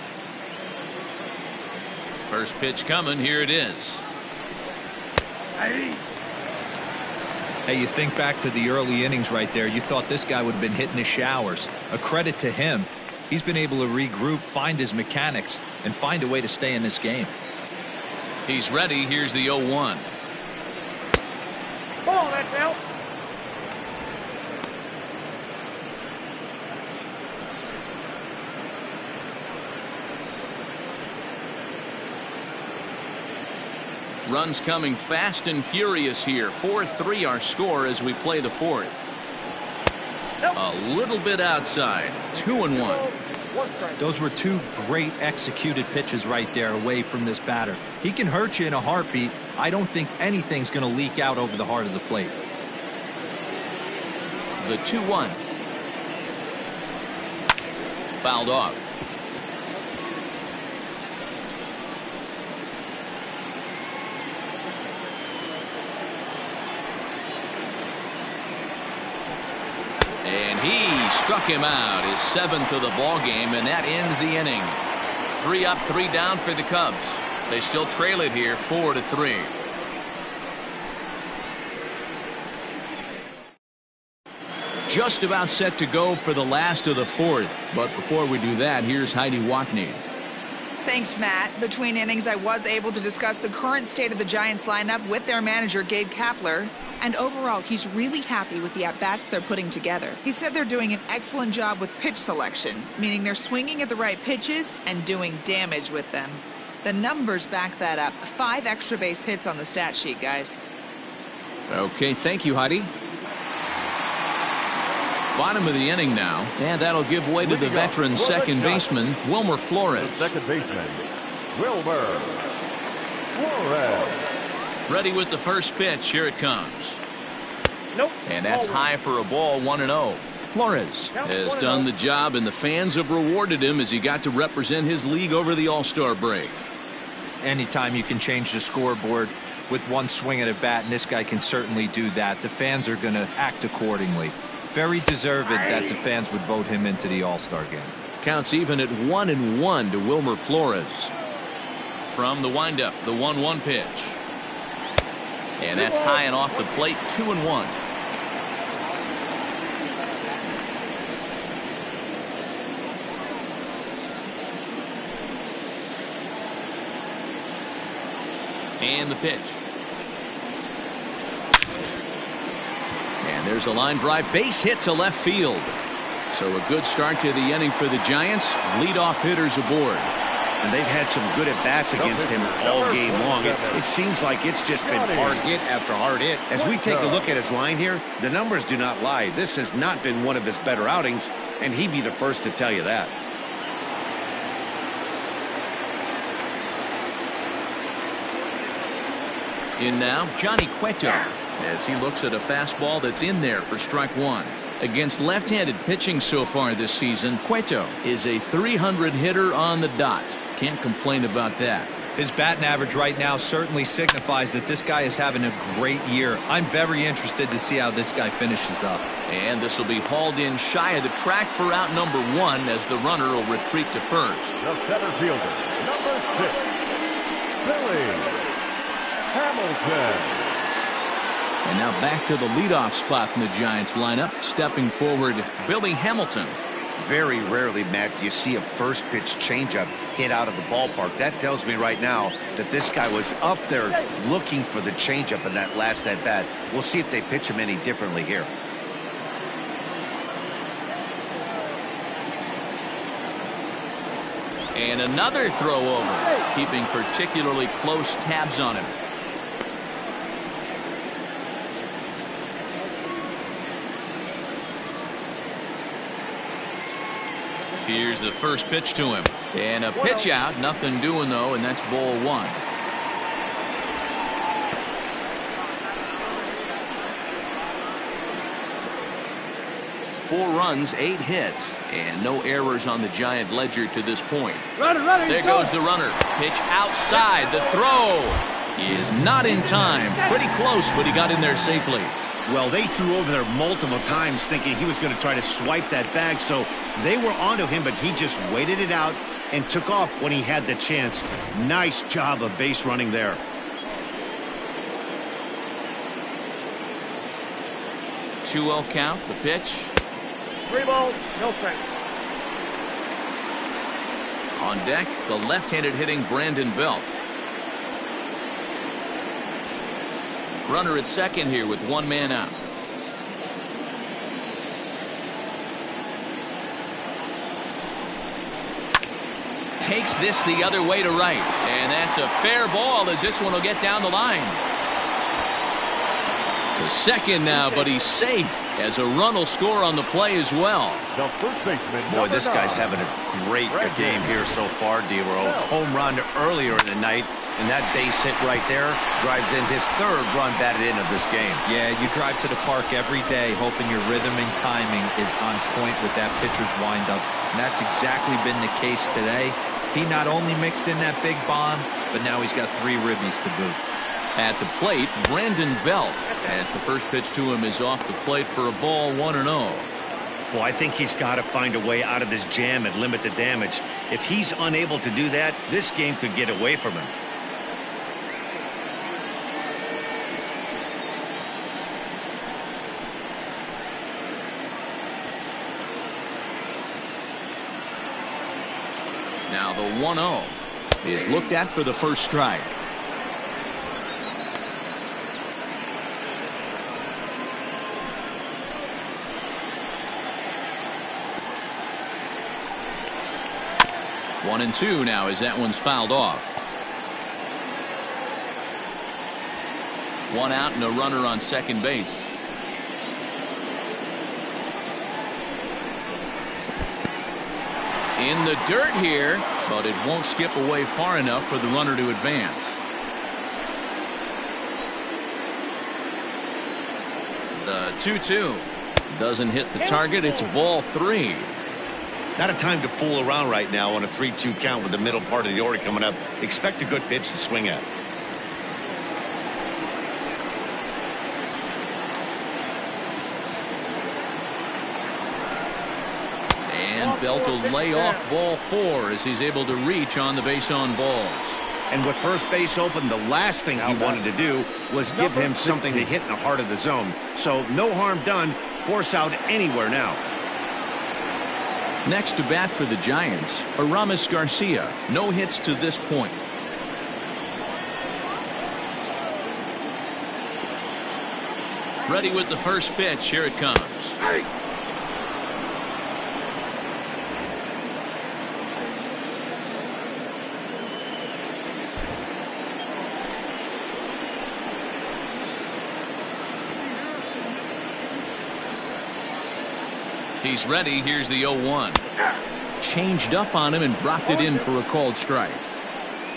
First pitch coming. Here it is. Hey, you think back to the early innings right there. You thought this guy would have been hitting his showers. A credit to him. He's been able to regroup, find his mechanics, and find a way to stay in this game. He's ready. Here's the 0-1. Ball, that's out. Runs coming fast and furious here. 4-3 our score as we play the 4th. A little bit outside. 2-1. Those were 2 great executed pitches right there away from this batter. He can hurt you in a heartbeat. I don't think anything's going to leak out over the heart of the plate. The 2-1. Fouled off. And he struck him out, his 7th of the ball game, and that ends the inning. 3 up, 3 down for the Cubs. They still trail it here 4-3. Just about set to go for the last of the 4th. But before we do that, here's Heidi Watney. Thanks, Matt. Between innings, I was able to discuss the current state of the Giants lineup with their manager, Gabe Kapler. And overall, he's really happy with the at-bats they're putting together. He said they're doing an excellent job with pitch selection, meaning they're swinging at the right pitches and doing damage with them. The numbers back that up. 5 extra base hits on the stat sheet, guys. Okay, thank you, Heidi. Bottom of the inning now, and that'll give way to the veteran second baseman, Wilmer Flores. Second baseman, Wilmer Flores. Ready with the first pitch. Here it comes. Nope. And that's high for a ball, 1-0. Flores has done the job, and the fans have rewarded him as he got to represent his league over the All-Star break. Anytime you can change the scoreboard with 1 swing at a bat, and this guy can certainly do that, the fans are going to act accordingly. Very deserved that the fans would vote him into the All-Star game. Counts even at 1-1 to Wilmer Flores. From the windup, the 1-1 pitch. And that's high and off the plate, 2-1. And the pitch. And there's a line drive, base hit to left field. So a good start to the inning for the Giants. Leadoff hitters aboard. And they've had some good at-bats against him all game long. It seems like it's just been hard hit after hard hit. As we take a look at his line here, the numbers do not lie. This has not been one of his better outings, and he'd be the first to tell you that. In now, Johnny Cueto, as he looks at a fastball that's in there for strike 1. Against left-handed pitching so far this season, Cueto is a .300 hitter on the dot. Can't complain about that. His batting average right now certainly signifies that this guy is having a great year. I'm very interested to see how this guy finishes up. And this will be hauled in shy of the track for out number 1 as the runner will retreat to first. The center fielder, number 6, Billy Hamilton. And now back to the leadoff spot in the Giants lineup. Stepping forward, Billy Hamilton. Very rarely, Matt, do you see a first pitch changeup hit out of the ballpark. That tells me right now that this guy was up there looking for the changeup in that last at bat. We'll see if they pitch him any differently here. And another throw over, keeping particularly close tabs on him. Here's the first pitch to him. And a pitch out. Nothing doing, though, and that's ball 1. Four runs, 8 hits, and no errors on the Giant ledger to this point. There goes the runner. Pitch outside. The throw is not in time. Pretty close, but he got in there safely. Well, they threw over there multiple times thinking he was going to try to swipe that bag, so they were onto him, but he just waited it out and took off when he had the chance. Nice job of base running there. Two-0 count, the pitch. 3 balls, no strikes. On deck, the left-handed hitting Brandon Belt. Runner at second here with one man out. Takes this the other way to right. And that's a fair ball as this one will get down the line. To second now, but he's safe as a run will score on the play as well. The first baseman. Boy, this guy's 9. having a great game here so far, D-Row. Home run earlier in the night, and that base hit right there drives in his third run batted in of this game. Yeah, you drive to the park every day hoping your rhythm and timing is on point with that pitcher's windup, and that's exactly been the case today. He not only mixed in that big bomb, but now he's got 3 ribbies to boot. At the plate, Brandon Belt, as the first pitch to him is off the plate for a ball, 1-0. Well, I think he's got to find a way out of this jam and limit the damage. If he's unable to do that, this game could get away from him. Now the 1-0 is looked at for the first strike. One and two now as that one's fouled off. One out and a runner on second base. In the dirt here, but it won't skip away far enough for the runner to advance. The 2-2 doesn't hit the target. It's ball 3. Not a time to fool around right now on a 3-2 count with the middle part of the order coming up. Expect a good pitch to swing at. And Belt will lay off ball 4 as he's able to reach on the base on balls. And with first base open, the last thing he wanted to do was give him something to hit in the heart of the zone. So no harm done. Force out anywhere now. Next to bat for the Giants, Aramis Garcia. No hits to this point. Ready with the first pitch. Here it comes. He's ready. Here's the 0-1. Changed up on him and dropped it in for a called strike.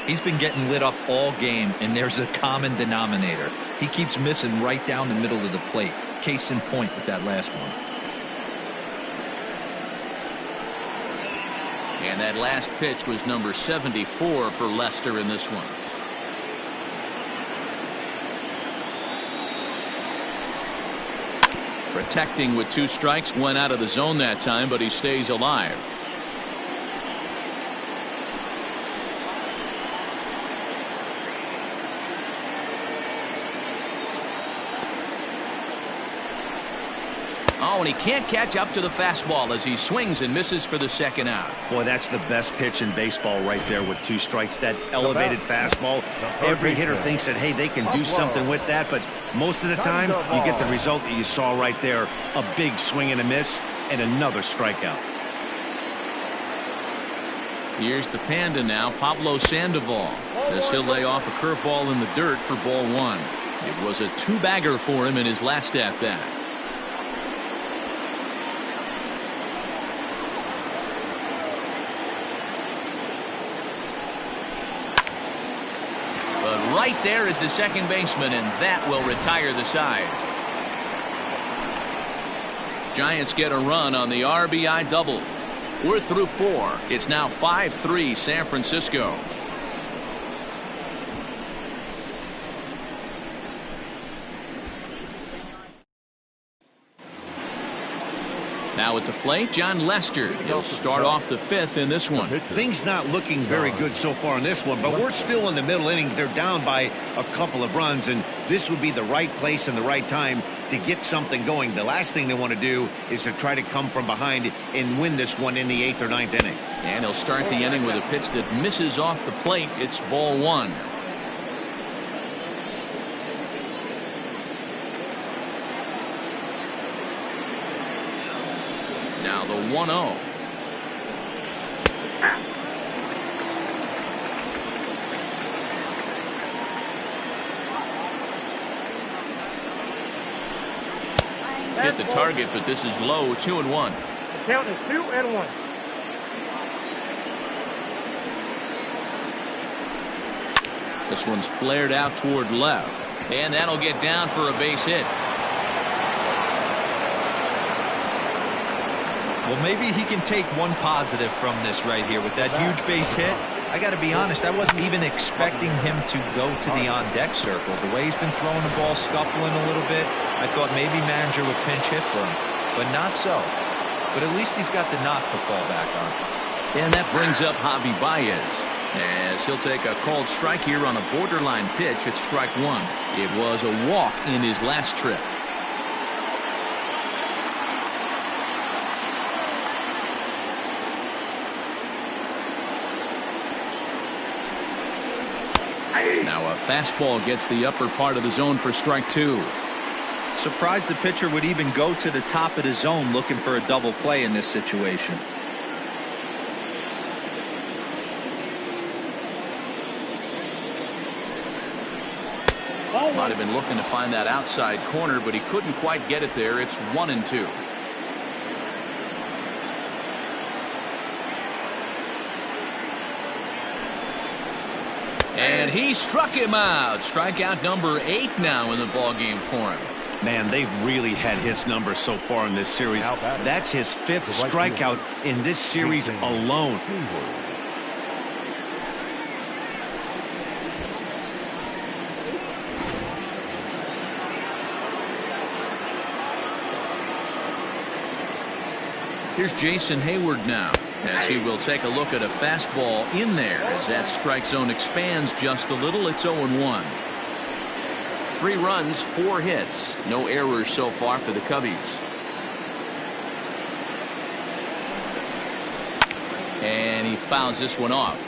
He's been getting lit up all game, and there's a common denominator. He keeps missing right down the middle of the plate. Case in point with that last one. And that last pitch was number 74 for Lester in this one. Protecting with 2 strikes, went out of the zone that time, but he stays alive. Oh, and he can't catch up to the fastball as he swings and misses for the second out. Boy, that's the best pitch in baseball right there with 2 strikes. That elevated fastball. Every hitter thinks that, hey, they can do something with that, but most of the time you get the result that you saw right there. A big swing and a miss and another strikeout. Here's the Panda now, Pablo Sandoval, as he'll lay off a curveball in the dirt for ball 1. It was a 2-bagger for him in his last at-bat. Right there is the second baseman, and that will retire the side. Giants get a run on the RBI double. We're through 4. It's now 5-3 San Francisco. Now at the plate, John Lester. He'll start off the 5th in this one. Things not looking very good so far in this one, but we're still in the middle innings. They're down by a couple of runs, and this would be the right place and the right time to get something going. The last thing they want to do is to try to come from behind and win this one in the 8th or 9th inning. And he'll start the inning with a pitch that misses off the plate. It's ball 1. Now the 1-0. Hit the target, but this is low. 2-1. The count is 2-1. This one's flared out toward left, and that'll get down for a base hit. Well, maybe he can take one positive from this right here with that huge base hit. I got to be honest, I wasn't even expecting him to go to the on-deck circle. The way he's been throwing the ball, scuffling a little bit, I thought maybe manager would pinch hit for him, but not so. But at least he's got the knock to fall back on. And that brings up Javi Baez, as he'll take a called strike here on a borderline pitch at strike 1. It was a walk in his last trip. Now a fastball gets the upper part of the zone for strike 2. Surprised the pitcher would even go to the top of the zone looking for a double play in this situation. Might have been looking to find that outside corner, but he couldn't quite get it there. It's 1-2. And he struck him out. Strikeout number 8 now in the ballgame for him. Man, they've really had his number so far in this series. That's his 5th strikeout in this series alone. Here's Jason Hayward now, as he will take a look at a fastball in there as that strike zone expands just a little. It's 0-1. 3 runs, 4 hits. No errors so far for the Cubbies. And he fouls this one off.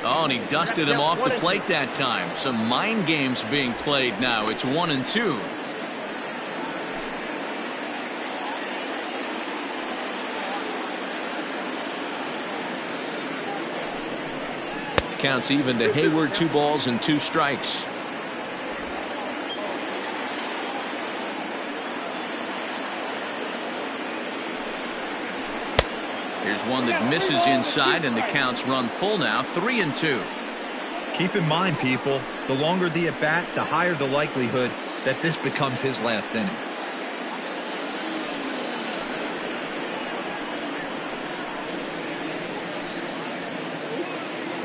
Oh, and he dusted him off the plate that time. Some mind games being played now. It's 1-2. Counts even to Hayward. 2 balls and 2 strikes. Here's one that misses inside, and the counts run full now. 3-2. Keep in mind, people, the longer the at bat, the higher the likelihood that this becomes his last inning.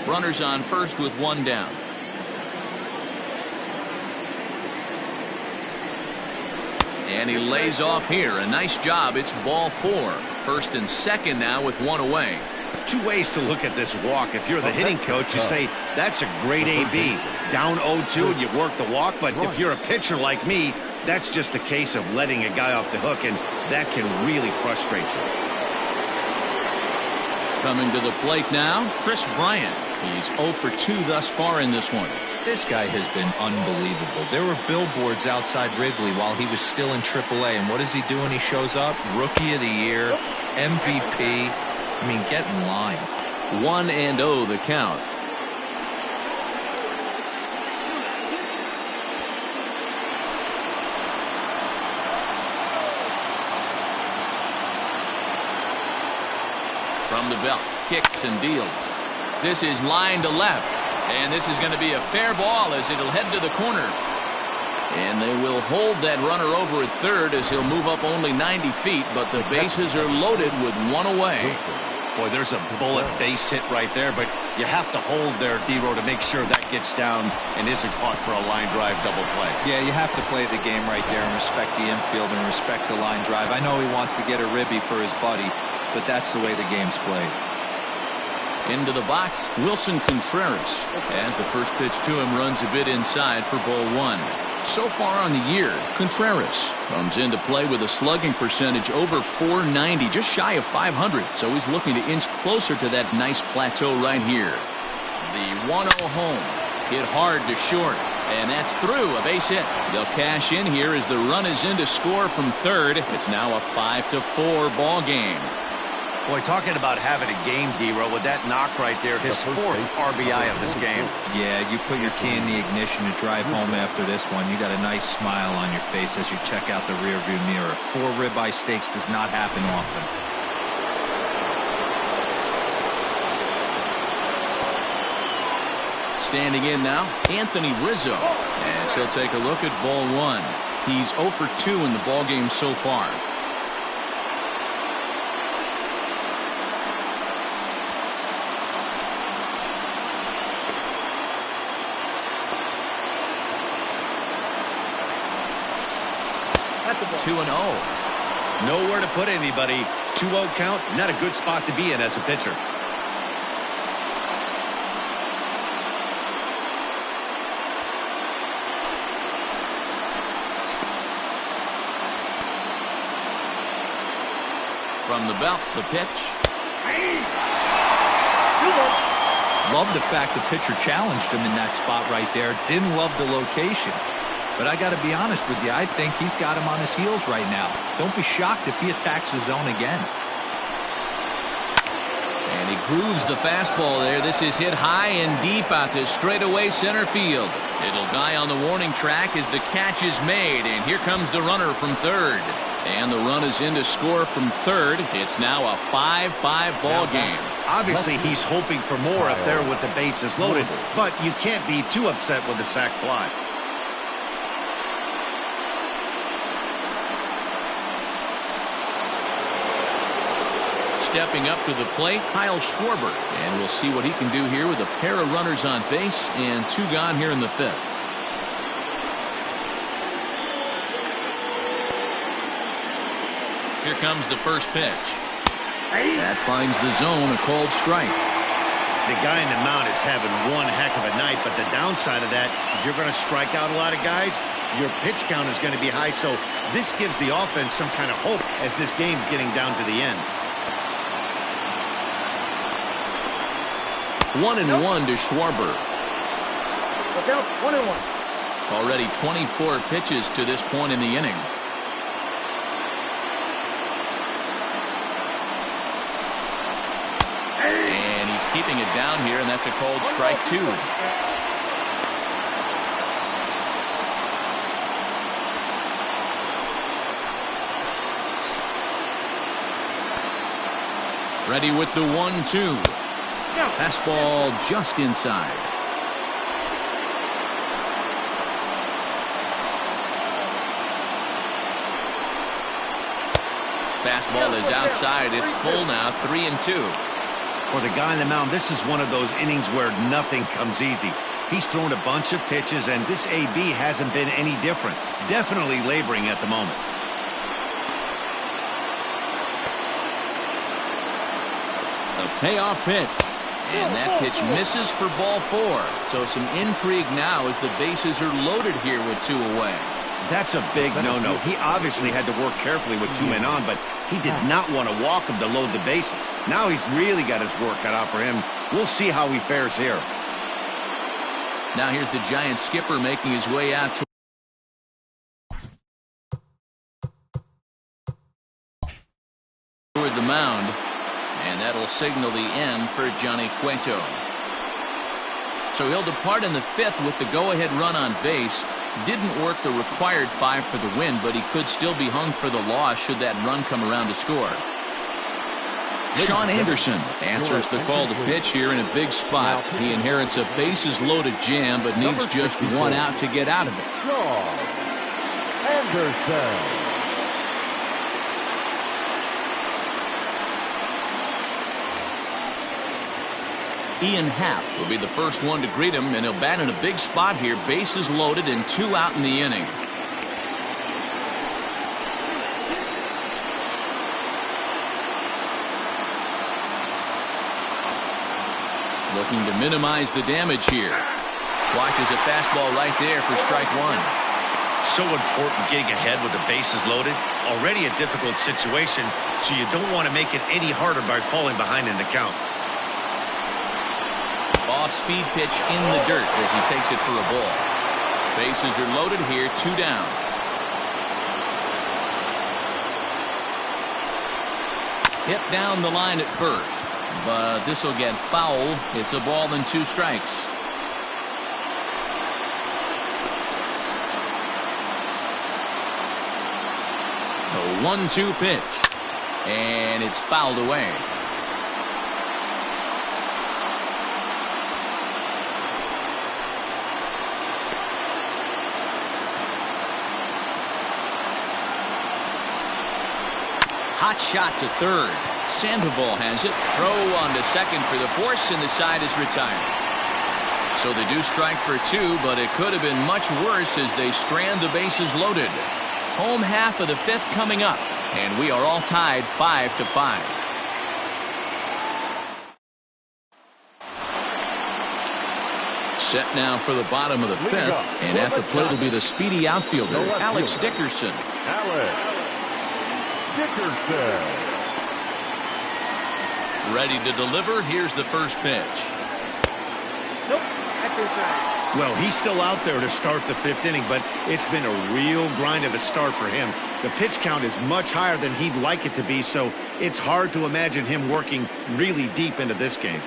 Runners on first with 1 down. And he lays off here. A nice job. It's ball 4. First and second now with 1 away. 2 ways to look at this walk. If you're the hitting coach, you say that's a great AB. Down 0-2 and you work the walk. But if you're a pitcher like me, that's just a case of letting a guy off the hook, and that can really frustrate you. Coming to the plate now, Chris Bryant. He's 0 for 2 thus far in this one. This guy has been unbelievable. There were billboards outside Wrigley while he was still in AAA, and what is he doing? He shows up, Rookie of the Year, MVP. I mean, get in line. 1-0 the count. From the belt, kicks and deals. This is line to left, and this is going to be a fair ball as it'll head to the corner. And they will hold that runner over at third as he'll move up only 90 feet, but the bases are loaded with 1 away. Boy, there's a bullet base hit right there, but you have to hold there, D-Row, to make sure that gets down and isn't caught for a line drive double play. Yeah, you have to play the game right there and respect the infield and respect the line drive. I know he wants to get a ribby for his buddy, but that's the way the game's played. Into the box, Wilson Contreras, as the first pitch to him runs a bit inside for ball one. So far on the year, Contreras comes into play with a slugging percentage over .490, just shy of .500. So he's looking to inch closer to that nice plateau right here. The 1-0 home, hit hard to short, and that's through, a base hit. They'll cash in here as the run is in to score from third. It's now a 5-4 ball game. Boy, talking about having a game, D-Row, with that knock right there, his fourth RBI of this game. Yeah, you put your key in the ignition to drive home after this one. You got a nice smile on your face as you check out the rearview mirror. 4 ribeye steaks does not happen often. Standing in now, Anthony Rizzo, as he'll take a look at ball one. He's 0 for 2 in the ballgame so far. That's a ball. 2-0. Nowhere to put anybody. 2-0 count, not a good spot to be in as a pitcher. From the belt, the pitch. Love the fact the pitcher challenged him in that spot right there. Didn't love the location. But I got to be honest with you, I think he's got him on his heels right now. Don't be shocked if he attacks the zone again. And he grooves the fastball there. This is hit high and deep out to straightaway center field. It'll die on the warning track as the catch is made. And here comes the runner from third. And the run is in to score from third. It's now a 5-5 ball game. Obviously, he's hoping for more up there with the bases loaded, but you can't be too upset with the sac fly. Stepping up to the plate, Kyle Schwarber. And we'll see what he can do here with a pair of runners on base and 2 gone here in the 5th. Here comes the first pitch. That finds the zone, a called strike. The guy in the mound is having one heck of a night, but the downside of that, if you're going to strike out a lot of guys, your pitch count is going to be high. So this gives the offense some kind of hope as this game's getting down to the end. 1-1 to Schwarber. 1-1. Already 24 pitches to this point in the inning. And he's keeping it down here, and that's a called strike 2. Ready with the 1-2. Fastball just inside. Fastball is outside. It's full now, 3-2. For the guy on the mound, this is one of those innings where nothing comes easy. He's thrown a bunch of pitches, and this AB hasn't been any different. Definitely laboring at the moment. The payoff pitch. And that pitch misses for ball 4. So some intrigue now as the bases are loaded here with 2 away. That's a big no-no. He obviously had to work carefully with 2 men on, but he did not want to walk him to load the bases. Now he's really got his work cut out for him. We'll see how he fares here. Now here's the Giant skipper making his way out toward the mound. And that'll signal the end for Johnny Cueto. So he'll depart in the 5th with the go-ahead run on base. Didn't work the required 5 for the win, but he could still be hung for the loss should that run come around to score. Sean Anderson answers the call to pitch here in a big spot. He inherits a bases-loaded jam, but needs just 1 out to get out of it. Sean Anderson. will be the first one to greet him, and he'll bat in a big spot here. Bases loaded and 2 out in the inning. Looking to minimize the damage here. Watches a fastball right there for strike 1. So important getting ahead with the bases loaded. Already a difficult situation, so you don't want to make it any harder by falling behind in the count. Off-speed pitch in the dirt as he takes it for a ball. Bases are loaded here, 2 down. Hit down the line at first, but this will get foul. It's a ball and 2 strikes. A 1-2 pitch, and it's fouled away. Hot shot to third. Sandoval has it. Throw on to second for the force, and the side is retired. So they do strike for 2, but it could have been much worse as they strand the bases loaded. Home half of the 5th coming up, and we are all tied 5-5. Set now for the bottom of the 5th, and at the plate will be the speedy outfielder, Alex Dickerson. Ready to deliver. Here's the first pitch. Nope. That's inside. Well, he's still out there to start the 5th inning, but it's been a real grind of the start for him. The pitch count is much higher than he'd like it to be, so it's hard to imagine him working really deep into this game.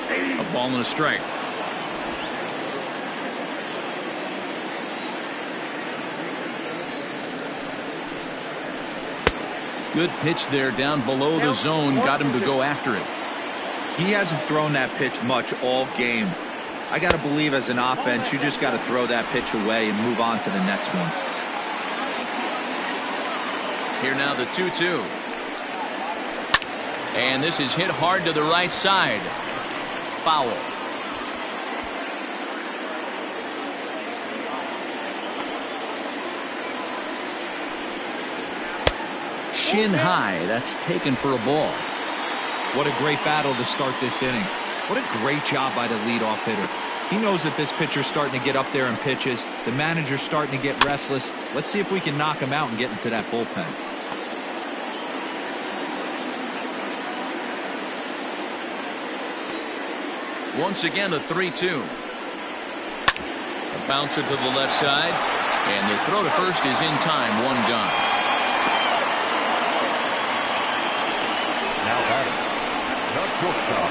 A ball and a strike. Good pitch there down below the zone. Got him to go after it. He hasn't thrown that pitch much all game. I got to believe as an offense, you just got to throw that pitch away and move on to the next one. Here now the 2-2. And this is hit hard to the right side. Foul. Shin high. That's taken for a ball. What a great battle to start this inning. What a great job by the leadoff hitter. He knows that this pitcher's starting to get up there in pitches. The manager's starting to get restless. Let's see if we can knock him out and get into that bullpen. Once again, a 3-2. A bouncer to the left side, and the throw to first is in time. 1 gone. Now batting, the shortstop,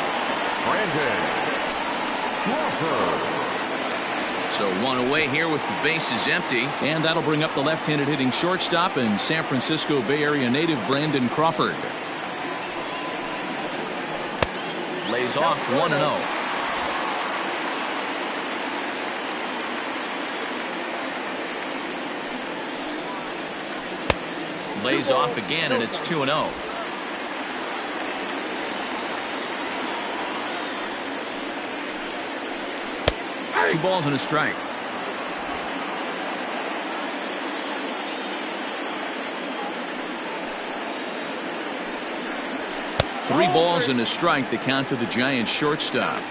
Brandon Crawford. So 1 away here with the bases empty, and that'll bring up the left-handed hitting shortstop and San Francisco Bay Area native Brandon Crawford. Lays off 1-0. Lays off again, and it's 2-0. 2 balls and a strike. Three balls and a strike, the count to the Giants shortstop.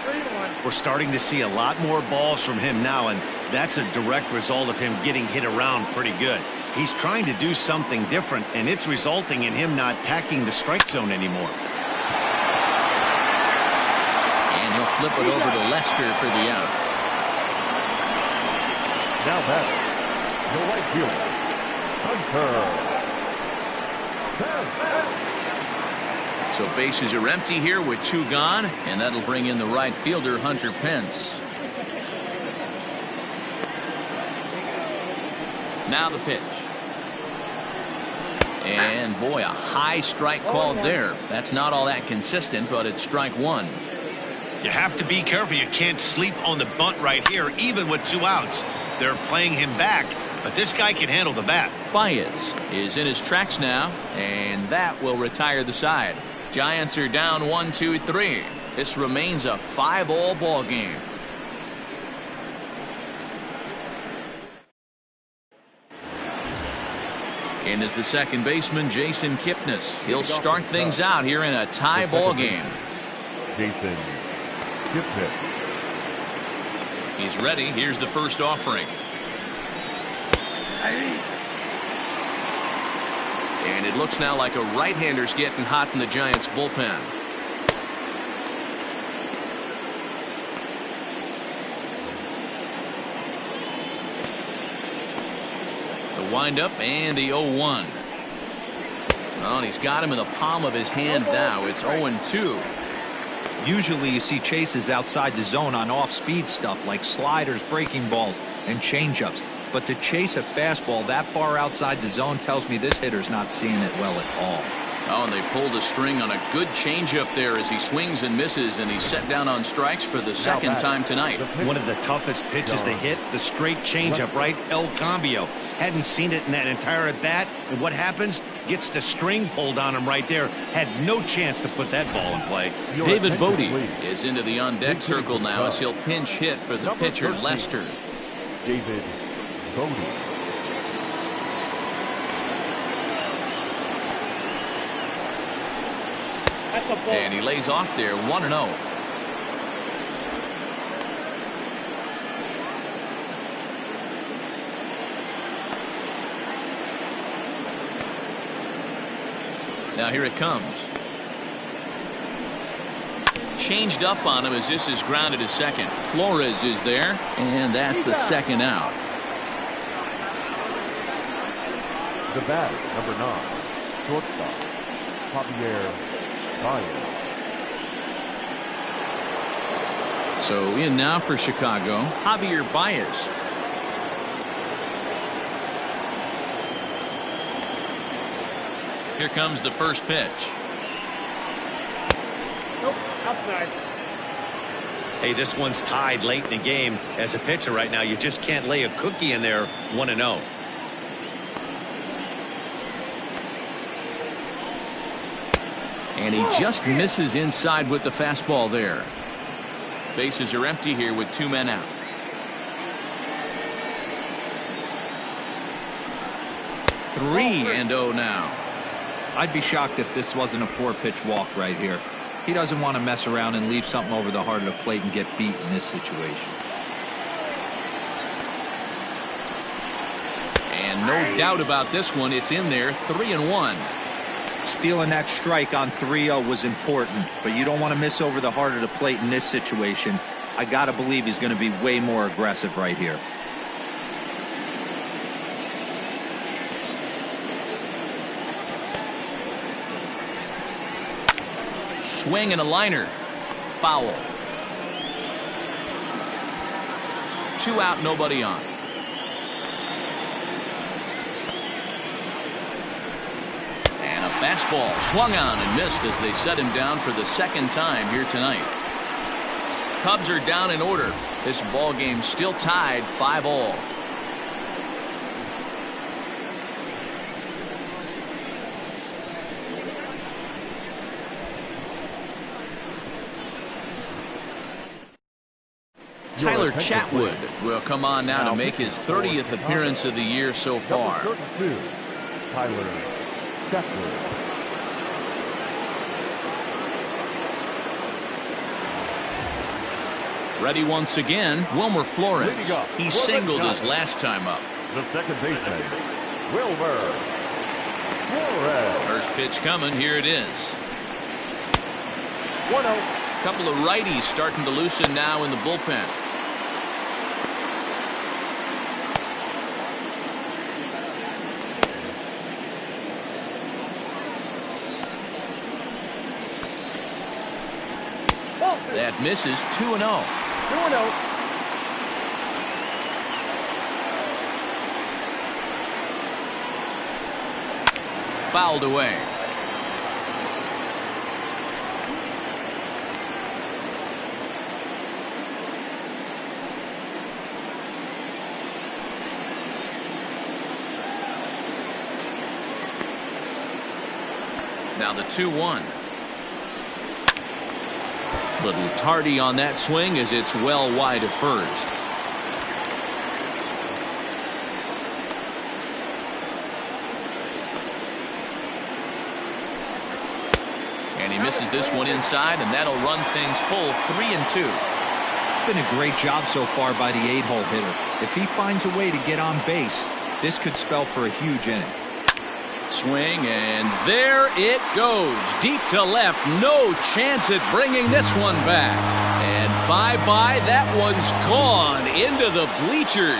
We're starting to see a lot more balls from him now, and that's a direct result of him getting hit around pretty good. He's trying to do something different, and it's resulting in him not tacking the strike zone anymore. And he'll flip it over to Lester for the out. Now batting, the right fielder, Hunter. So bases are empty here with 2 gone, and that'll bring in the right fielder, Hunter Pence. Now the pitch. And boy, a high strike called there. That's not all that consistent, but it's strike 1. You have to be careful. You can't sleep on the bunt right here, even with 2 outs. They're playing him back, but this guy can handle the bat. Baez is in his tracks now, and that will retire the side. Giants are down 1-2-3. This remains a 5-all ball game. In is the second baseman, Jason Kipnis. He'll start things out here in a tie ball game. Jason Kipnis. He's ready. Here's the first offering. And it looks now like a right-hander's getting hot in the Giants bullpen. The windup and the 0-1. Well, and he's got him in the palm of his hand now. It's 0-2. Usually you see chases outside the zone on off-speed stuff like sliders, breaking balls, and changeups. But to chase a fastball that far outside the zone tells me this hitter's not seeing it well at all. Oh, and they pulled a string on a good changeup there as he swings and misses, and he's set down on strikes for the second time tonight. One of the toughest pitches to hit, the straight changeup, right? El Cambio. Hadn't seen it in that entire at bat, and what happens? Gets the string pulled on him right there. Had no chance to put that ball in play. David Bodie is into the on-deck circle now as he'll pinch hit for the pitcher, Lester. David Bodie. And he lays off there, 1-0. Now here it comes. Changed up on him as this is grounded to second. Flores is there, and that's the second out. The batter, number 9, shortstop, Javier Baez. So in now for Chicago, Javier Baez. Here comes the first pitch. Nope, outside. Hey, this one's tied late in the game. As a pitcher right now, you just can't lay a cookie in there. 1-0. And he just misses inside with the fastball there. Bases are empty here with 2 men out. 3-0 now. I'd be shocked if this wasn't a 4-pitch walk right here. He doesn't want to mess around and leave something over the heart of the plate and get beat in this situation. And no doubt about this one, it's in there, 3-1. Stealing that strike on 3-0 was important, but you don't want to miss over the heart of the plate in this situation. I got to believe he's going to be way more aggressive right here. Swing and a liner. Foul. 2 out, nobody on. And a fastball swung on and missed as they set him down for the second time here tonight. Cubs are down in order. This ball game still tied 5-all. Tyler Chatwood will come on now to make his 30th appearance of the year so far. Number 32, Tyler Chatwood. Ready once again, Wilmer Flores. He singled his last time up. The second baseman, Wilmer Flores. First pitch coming, here it is. 1-0. Couple of righties starting to loosen now in the bullpen. That misses. 2-0. 2-0. Fouled away. Now the 2-1. Little tardy on that swing as it's well wide of first. And he misses this one inside, and that'll run things full 3-2. It's been a great job so far by the 8-hole hitter. If he finds a way to get on base, this could spell for a huge inning. Swing, and there it goes. Deep to left. No chance at bringing this one back. And bye-bye. That one's gone into the bleachers.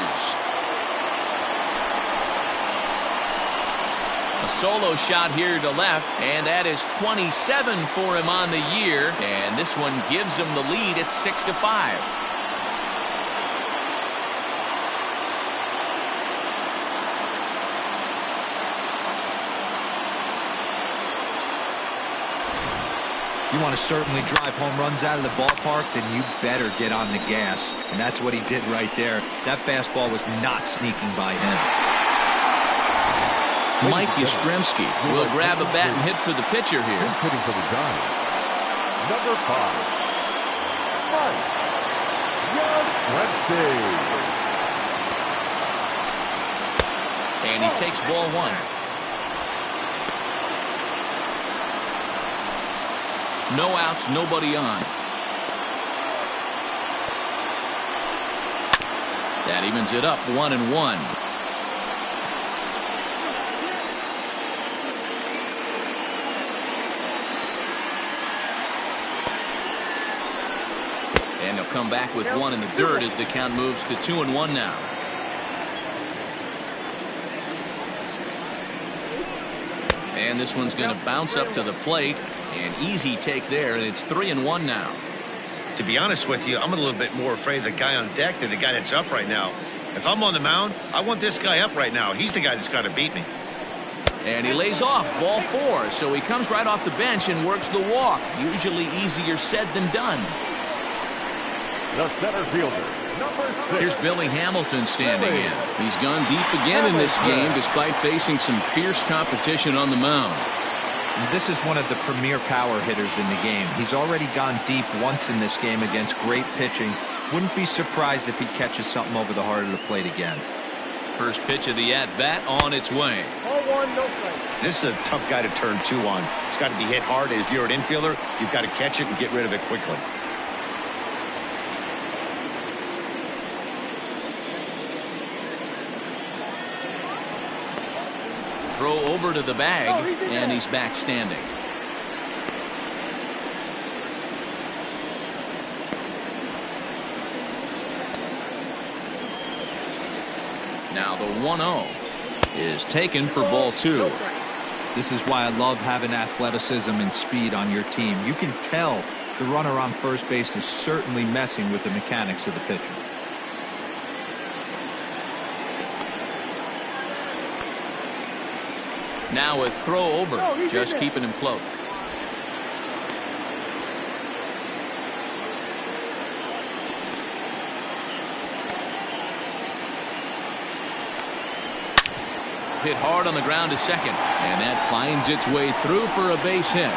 A solo shot here to left, and that is 27 for him on the year. And this one gives him the lead. It's 6-5. You want to certainly drive home runs out of the ballpark, then you better get on the gas. And that's what he did right there. That fastball was not sneaking by him. Mike Yastrzemski will grab a bat and hit for the pitcher here. Hitting for the Giants. Number 5. Mike Yastrzemski. And he takes ball 1. No outs, nobody on. That evens it up 1-1. And he'll come back with one in the dirt as the count moves to 2-1 now. And this one's going to bounce up to the plate. An easy take there, and it's 3-1 now. To be honest with you, I'm a little bit more afraid of the guy on deck than the guy that's up right now. If I'm on the mound, I want this guy up right now. He's the guy that's got to beat me. And he lays off, ball 4. So he comes right off the bench and works the walk. Usually easier said than done. The center fielder, number 6. Here's Billy Hamilton standing in. He's gone deep again in this game despite facing some fierce competition on the mound. This is one of the premier power hitters in the game. He's already gone deep once in this game against great pitching. Wouldn't be surprised if he catches something over the heart of the plate again. First pitch of the at-bat on its way. 0-1, no play. This is a tough guy to turn 2 on. It's got to be hit hard. If you're an infielder, you've got to catch it and get rid of it quickly. Throw over to the bag, and he's back standing. Now the 1-0 is taken for ball 2. This is why I love having athleticism and speed on your team. You can tell the runner on first base is certainly messing with the mechanics of the pitcher. Now a throw over, just keeping him close. Hit hard on the ground to second, and that finds its way through for a base hit.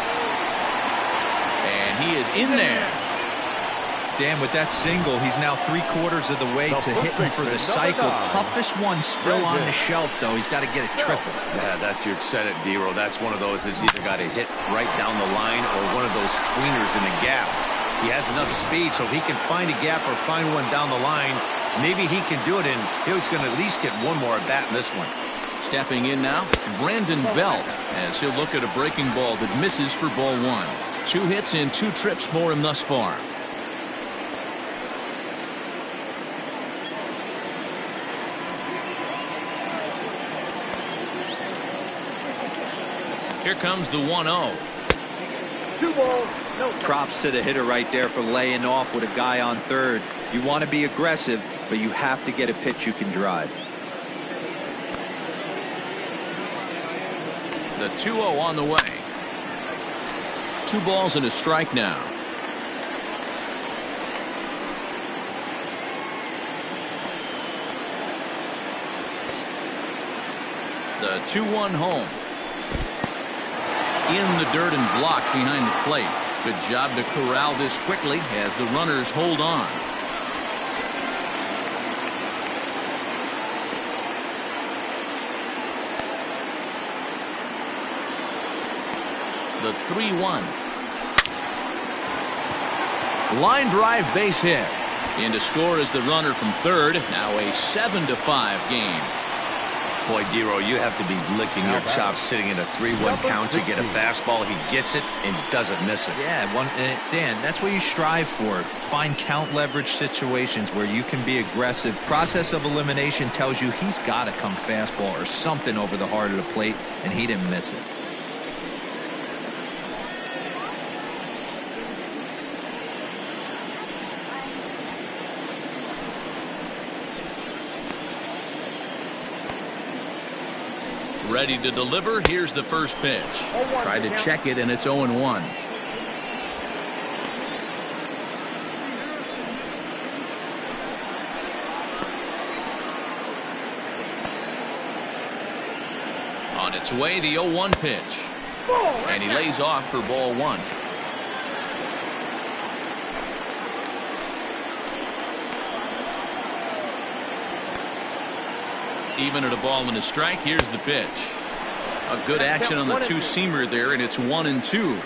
And he is in there. Dan, with that single, he's now 3/4 of the way to hitting for the cycle. Toughest one still on the shelf, though. He's got to get a triple. Yeah, you said it, D-Row. That's one of those that's either got to hit right down the line or one of those tweeners in the gap. He has enough speed, so if he can find a gap or find one down the line, maybe he can do it, and he's going to at least get one more at bat in this one. Stepping in now, Brandon Belt, as he'll look at a breaking ball that misses for ball 1. 2 hits and 2 trips for him thus far. Here comes the 1-0. 2 balls, no play. Props to the hitter right there for laying off with a guy on third. You want to be aggressive, but you have to get a pitch you can drive. The 2-0 on the way. 2 balls and a strike now. The 2-1 home. In the dirt and blocked behind the plate. Good job to corral this quickly as the runners hold on. The 3-1. Line drive base hit. In to score is the runner from third. Now a 7-5 game. Boy, Dero, you have to be licking your chops sitting in a 3-1 count to get a fastball. He gets it and doesn't miss it. Yeah, Dan, that's what you strive for. Find count leverage situations where you can be aggressive. Process of elimination tells you he's got to come fastball or something over the heart of the plate, and he didn't miss it. Ready to deliver. Here's the first pitch. Tried to check it, and it's 0-1. On its way, the 0-1 pitch. And he lays off for ball one. Even at a ball and a strike, here's the pitch. A good action on the two-seamer there, and it's 1-2.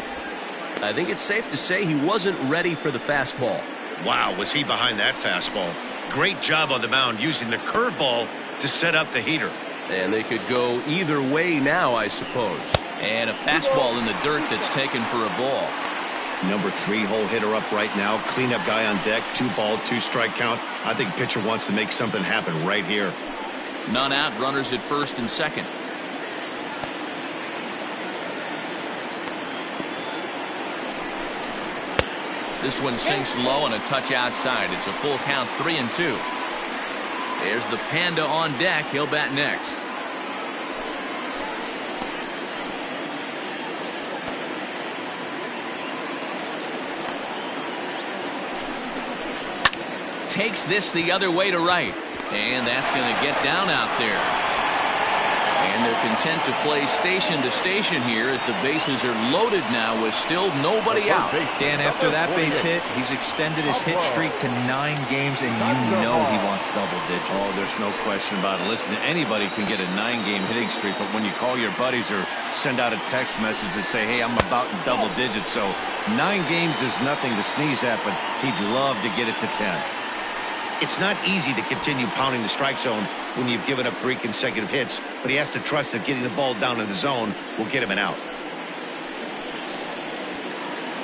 I think it's safe to say he wasn't ready for the fastball. Wow, was he behind that fastball. Great job on the mound using the curveball to set up the heater. And they could go either way now, I suppose. And a fastball in the dirt that's taken for a ball. Number 3 hole hitter up right now. Cleanup guy on deck. 2-ball, 2-strike count. I think pitcher wants to make something happen right here. None out, runners at first and second. This one sinks low and a touch outside. It's a full count, 3-2. There's the Panda on deck. He'll bat next. Takes this the other way to right. And that's going to get down out there. And they're content to play station to station here as the bases are loaded now with still nobody out. Dan, after that base hit, he's extended his hit streak to 9 games, and you know he wants double digits. Oh, there's no question about it. Listen, anybody can get a 9-game hitting streak, but when you call your buddies or send out a text message to say, hey, I'm about in double digits, so 9 games is nothing to sneeze at, but he'd love to get it to 10. It's not easy to continue pounding the strike zone when you've given up 3 consecutive hits, but he has to trust that getting the ball down in the zone will get him an out.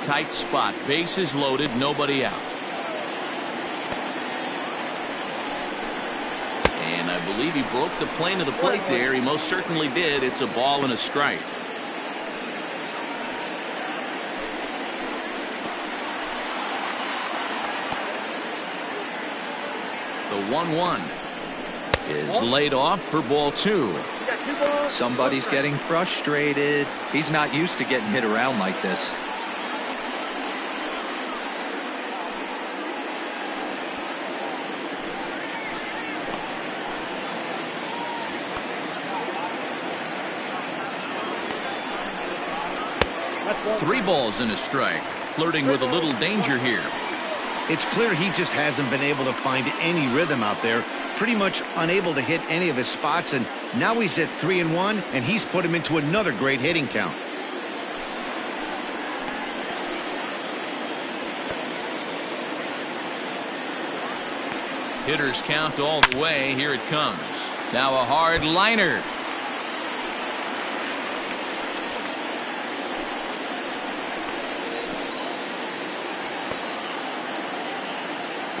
Tight spot, bases loaded, nobody out. And I believe he broke the plane of the plate there. He most certainly did. It's a ball and a strike. The 1-1 is laid off for ball 2. Somebody's getting frustrated. He's not used to getting hit around like this. Three balls and a strike. Flirting with a little danger here. It's clear he just hasn't been able to find any rhythm out there. Pretty much unable to hit any of his spots, and now he's at 3-1, and he's put him into another great hitting count. Hitters count all the way. Here it comes. Now a hard liner.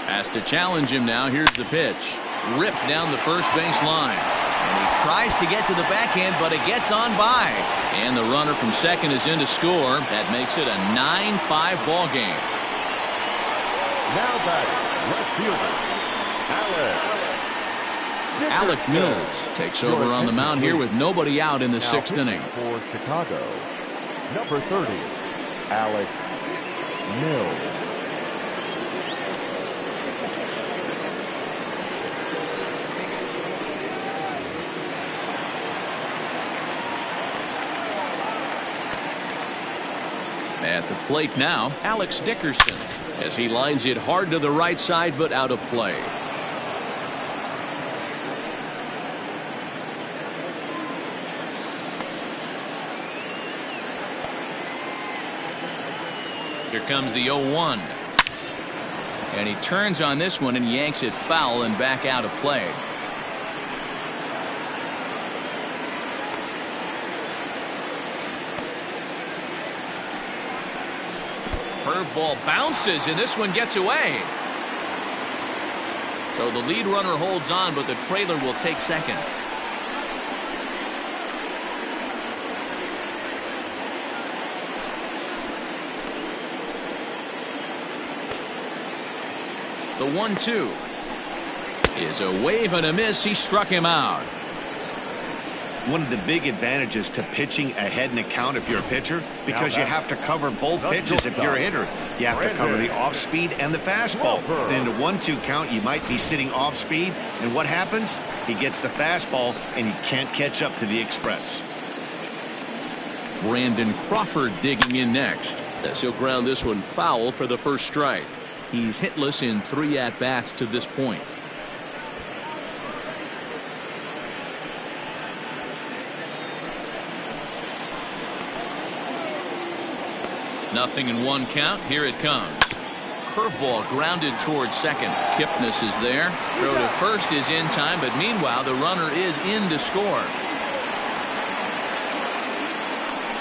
Has to challenge him now. Here's the pitch. Ripped down the first base line. And he tries to get to the backhand, but it gets on by. And the runner from second is in to score. That makes it a 9-5 ball game. Now batting, left fielder, Alec Mills takes over on the mound here with nobody out in the sixth inning. For Chicago, number 30, Alec Mills. At the plate now, Alex Dickerson, as he lines it hard to the right side but out of play. Here comes the 0-1. And he turns on this one and yanks it foul and back out of play. Curveball bounces and this one gets away. So the lead runner holds on, but the trailer will take second. The 1-2 is a wave and a miss. He struck him out. One of the big advantages to pitching ahead in the count if you're a pitcher, because you have to cover both pitches if you're a hitter. You have to cover the off speed and the fastball. And in the 1-2 count, you might be sitting off speed, and what happens? He gets the fastball and he can't catch up to the express. Brandon Crawford digging in next, as he'll ground this one foul for the first strike. He's hitless in 3 at-bats to this point. Nothing in 1 count. Here it comes. Curveball grounded towards second. Kipnis is there. Throw to first is in time, but meanwhile the runner is in to score.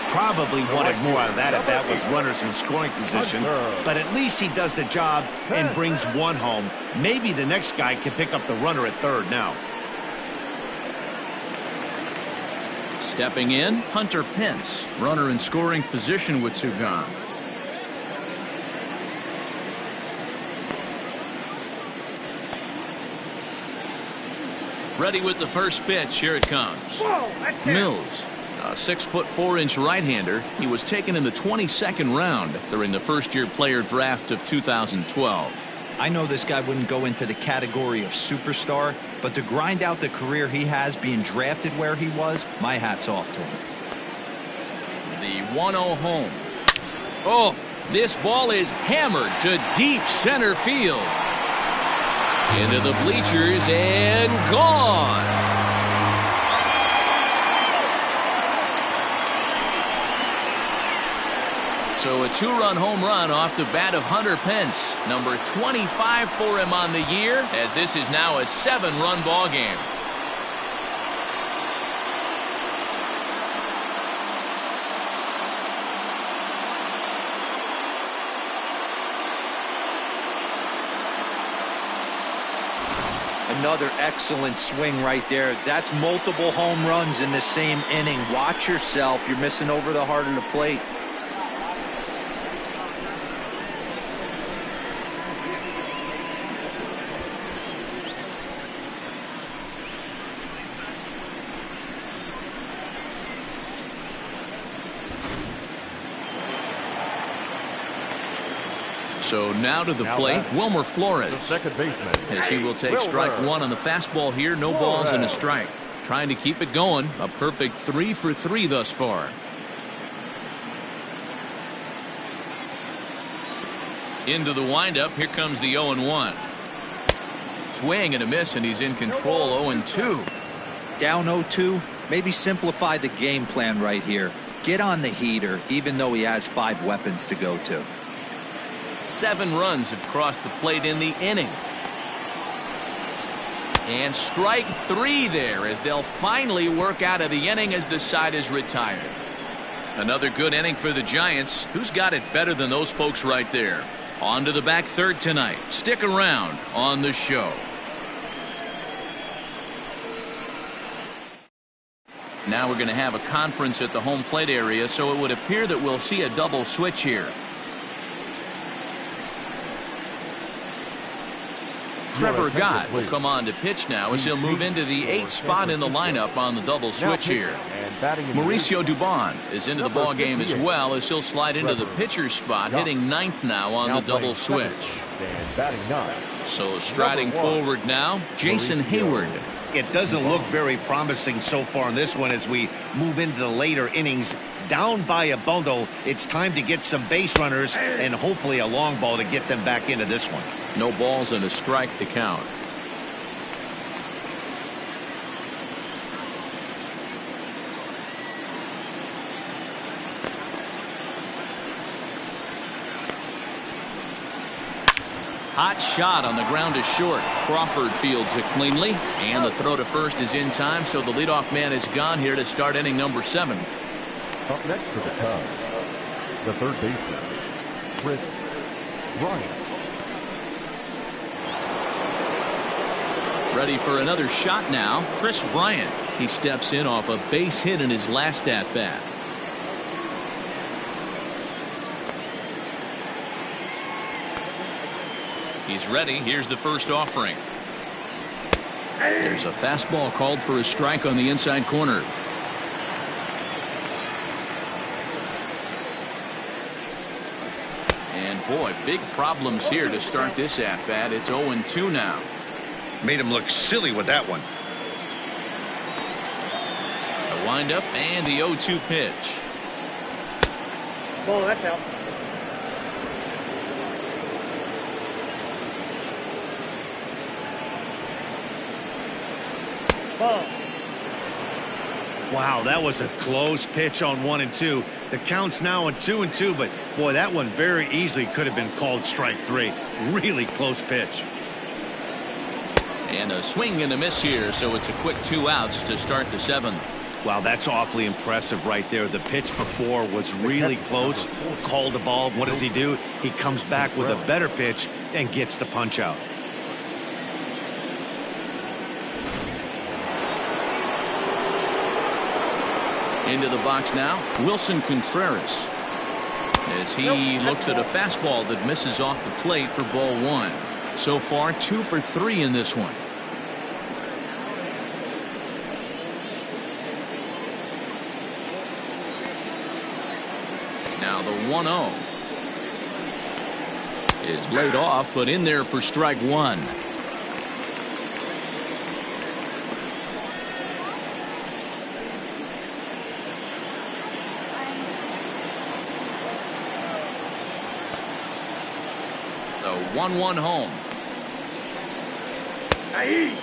Probably wanted more out of that at bat with runners in scoring position, but at least he does the job and brings one home. Maybe the next guy can pick up the runner at third now. Stepping in, Hunter Pence, runner in scoring position with 2 gone. Ready with the first pitch. Here it comes. Mills, a 6'4" right-hander. He was taken in the 22nd round during the first-year player draft of 2012. I know this guy wouldn't go into the category of superstar, but to grind out the career he has being drafted where he was, my hat's off to him. The 1-0 home. Oh, this ball is hammered to deep center field. Into the bleachers and gone. So a 2-run home run off the bat of Hunter Pence, number 25 for him on the year, as this is now a 7-run ball game. Another excellent swing right there. That's multiple home runs in the same inning. Watch yourself. You're missing over the heart of the plate. So now to the plate, Wilmer Flores, second baseman, as he will take strike 1 on the fastball here. No balls and a strike. Trying to keep it going. A perfect 3 for 3 thus far. Into the windup. Here comes the 0-1. Swing and a miss, and he's in control. 0-2. Down 0-2. Maybe simplify the game plan right here. Get on the heater, even though he has 5 weapons to go to. 7 runs have crossed the plate in the inning. And strike 3 there, as they'll finally work out of the inning as the side is retired. Another good inning for the Giants. Who's got it better than those folks right there? On to the back third tonight. Stick around on the show. Now we're going to have a conference at the home plate area, so it would appear that we'll see a double switch here. Trevor Gott will come on to pitch now, as he'll move into the 8th spot in the lineup on the double switch here. Mauricio Dubon is into the ball game as well, as he'll slide into the pitcher's spot, hitting 9th now on the double switch. So striding forward now, Jason Hayward. it doesn't look very promising so far in this one as we move into the later innings. Down by a bundle, it's time to get some base runners and hopefully a long ball to get them back into this one. No balls and a strike to count. Hot shot on the ground is short. Crawford fields it cleanly, and the throw to first is in time, so the leadoff man is gone here to start inning number 7. Up next for the Cubs, the third baseman, Chris Bryant. Ready for another shot now, Chris Bryant. He steps in off a base hit in his last at-bat. He's ready. Here's the first offering. There's a fastball called for a strike on the inside corner. And boy, big problems here to start this at-bat. It's 0-2 now. Made him look silly with that one. The windup and the 0-2 pitch. Ball, that's out. Ball. Wow, that was a close pitch on 1 and 2. The count's now on 2 and 2, but boy, that one very easily could have been called strike 3. Really close pitch. And a swing and a miss here, so it's a quick 2 outs to start the 7th. Wow, that's awfully impressive right there. The pitch before was really close. Called the ball. What does he do? He comes back with a better pitch and gets the punch out. Into the box now, Wilson Contreras, as he looks at a fastball that misses off the plate for ball 1. So far 2 for 3 in this one. Now the 1-0 is laid off, but in there for strike 1. The 1-1 home. Aye.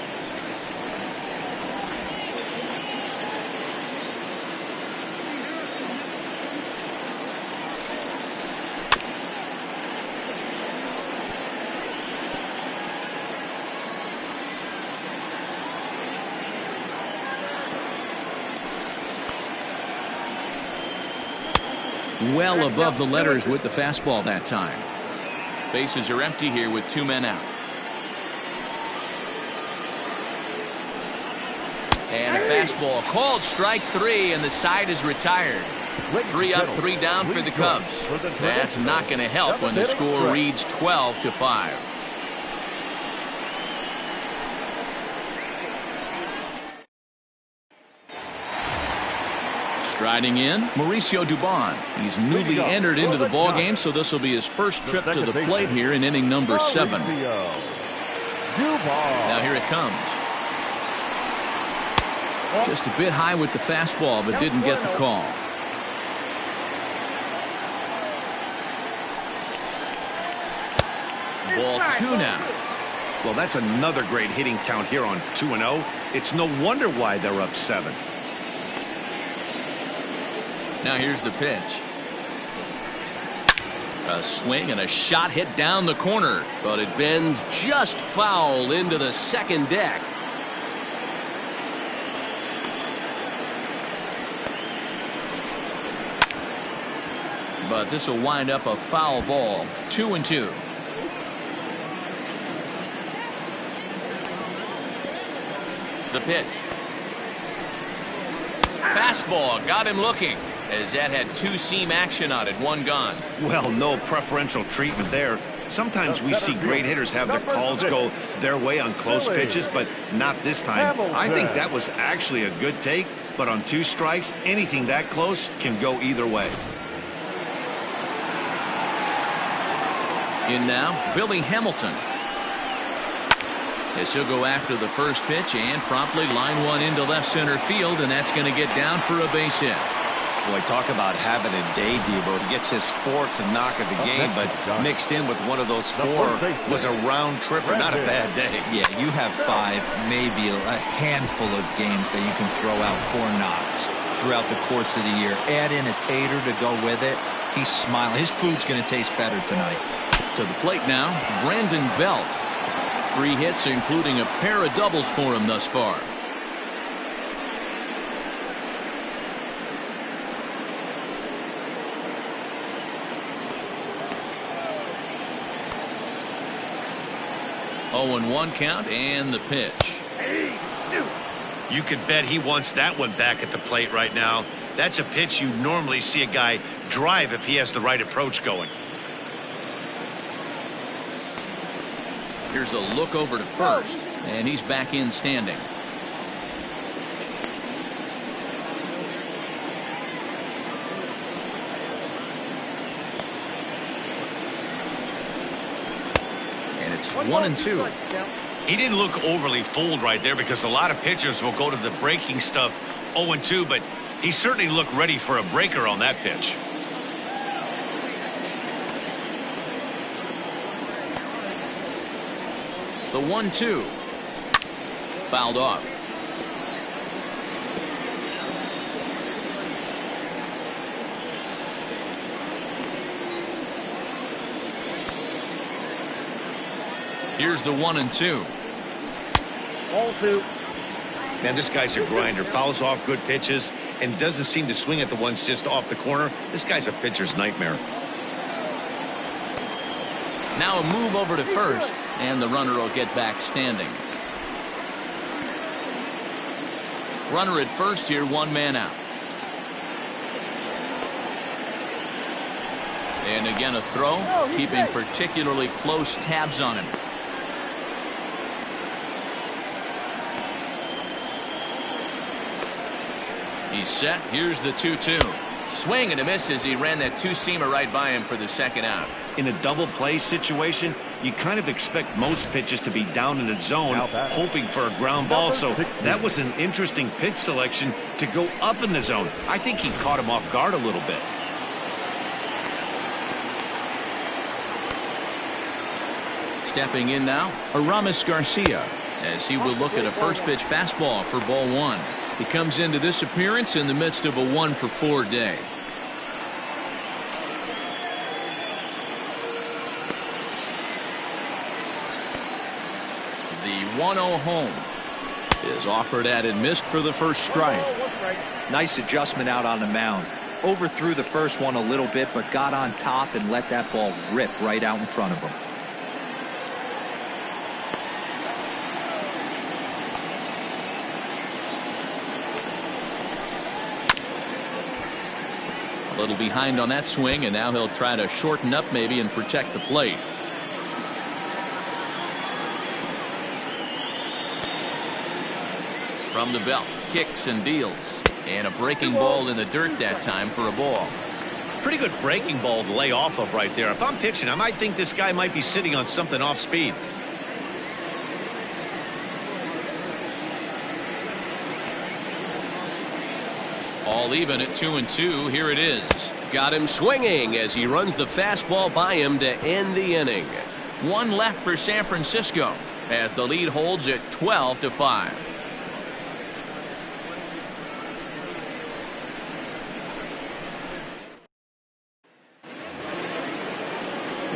Well above the letters with the fastball that time. Bases are empty here with 2 men out. And a fastball called strike 3, and the side is retired. 3 up, 3 down for the Cubs. That's not going to help when the score reads 12-5. Striding in, Mauricio Dubon. He's newly entered into the ballgame, so this will be his first trip to the plate here in inning number 7. Now here it comes. Just a bit high with the fastball, but didn't get the call. Ball 2 now. Well, that's another great hitting count here on 2-0. It's no wonder why they're up 7. Now here's the pitch. A swing and a shot hit down the corner, but it bends just foul into the second deck. But this will wind up a foul ball. 2-2. The pitch. Fastball got him looking, as that had 2-seam action on it, 1 gone. Well, no preferential treatment there. Sometimes we see great hitters have their calls go their way on close pitches, but not this time. I think that was actually a good take, but on 2 strikes, anything that close can go either way. In now, Billy Hamilton. As he'll go after the first pitch and promptly line one into left center field, and that's going to get down for a base hit. Boy, talk about having a day, Debo. He gets his fourth knock of the game, but mixed in with one of those four was a round tripper. Not a bad day. Yeah, you have 5, maybe a handful of games that you can throw out 4 knocks throughout the course of the year. Add in a tater to go with it. He's smiling. His food's going to taste better tonight. To the plate now, Brandon Belt. 3 hits, including a pair of doubles for him thus far. Oh, and 1 count and the pitch. You could bet he wants that one back at the plate right now. That's a pitch you normally see a guy drive if he has the right approach going. Here's a look over to first, and he's back in standing. And it's 1-2. He didn't look overly fooled right there because a lot of pitchers will go to the breaking stuff 0-2, but he certainly looked ready for a breaker on that pitch. The 1-2. Fouled off. Here's the 1-2. Ball 2. Man, this guy's a grinder. Fouls off good pitches and doesn't seem to swing at the ones just off the corner. This guy's a pitcher's nightmare. Now a move over to first, and the runner will get back standing. Runner at first here, 1 man out. And again a throw, keeping particularly close tabs on him. He's set. Here's the 2-2. Swing and a miss as he ran that 2-seamer right by him for the second out. In a double play situation, you kind of expect most pitches to be down in the zone, hoping for a ground ball. So that was an interesting pitch selection to go up in the zone. I think he caught him off guard a little bit. Stepping in now, Aramis Garcia, as he will look at a first pitch fastball for ball 1. He comes into this appearance in the midst of a 1-for-4 day. The 1-0 home is offered at and missed for the first strike. Nice adjustment out on the mound. Overthrew the first one a little bit, but got on top and let that ball rip right out in front of him. A little behind on that swing, and now he'll try to shorten up maybe and protect the plate. From the belt, kicks and deals, and a breaking ball in the dirt that time for a ball. Pretty good breaking ball to lay off of right there. If I'm pitching, I might think this guy might be sitting on something off speed. All even at 2-2. Here it is. Got him swinging as he runs the fastball by him to end the inning. 1 left for San Francisco as the lead holds at 12-5.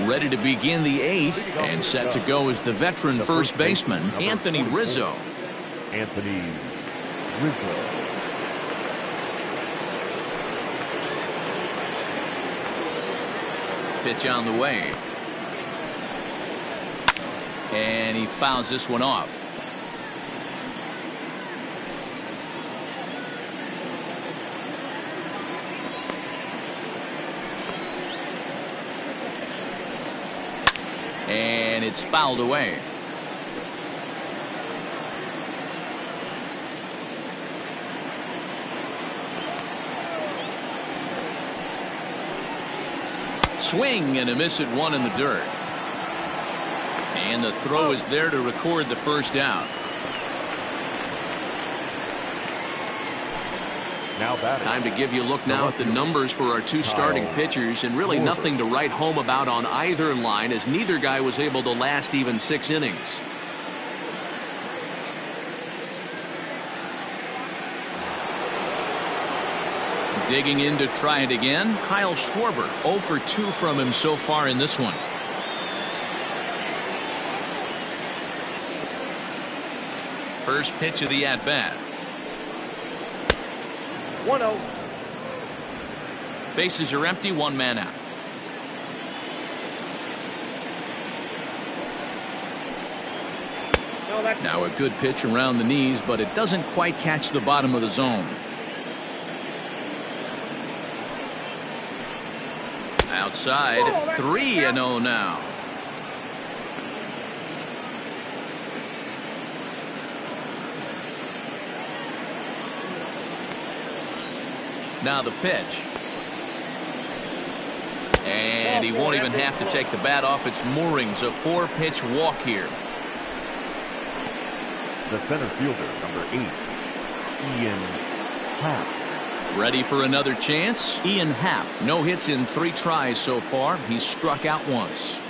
Ready to begin the 8th and set to go is the veteran first baseman Anthony Rizzo. Anthony Rizzo. Pitch on the way. And he fouls this one off. And it's fouled away. Swing and a miss at 1 in the dirt. And the throw is there to record the first down. Now batting. Time to give you a look now at the numbers for our two starting pitchers, and really nothing to write home about on either line, as neither guy was able to last even 6 innings. Digging in to try it again, Kyle Schwarber. 0 for 2 from him so far in this one. First pitch of the at-bat. 1-0. Bases are empty, 1 man out. Now a good pitch around the knees, but it doesn't quite catch the bottom of the zone. Outside, 3-0 now. Now the pitch. And he won't even have to take the bat off its moorings. A 4-pitch walk here. The center fielder, number 8, Ian Happ. Ready for another chance? Ian Happ. No hits in 3 tries so far. He's struck out once.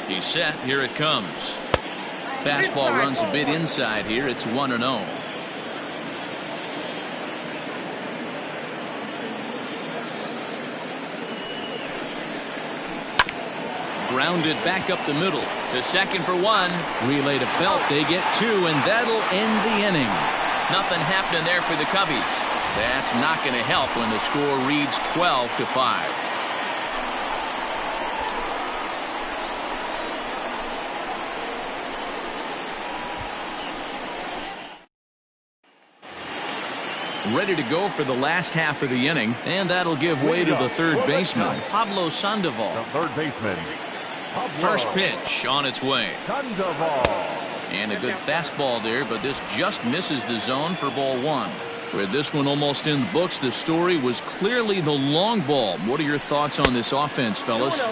He's set. Here it comes. Fastball runs a bit inside here. It's 1-0. Grounded back up the middle. To second for 1. Relay to Belt. They get 2, and that'll end the inning. Nothing happening there for the Cubbies. That's not going to help when the score reads 12-5. Ready to go for the last half of the inning, and that'll give way to the third baseman, Pablo Sandoval. The third baseman, Pablo First pitch on its way. Sandoval. And a good fastball there, but this just misses the zone for ball 1. With this one almost in the books, the story was clearly the long ball. What are your thoughts on this offense, fellas?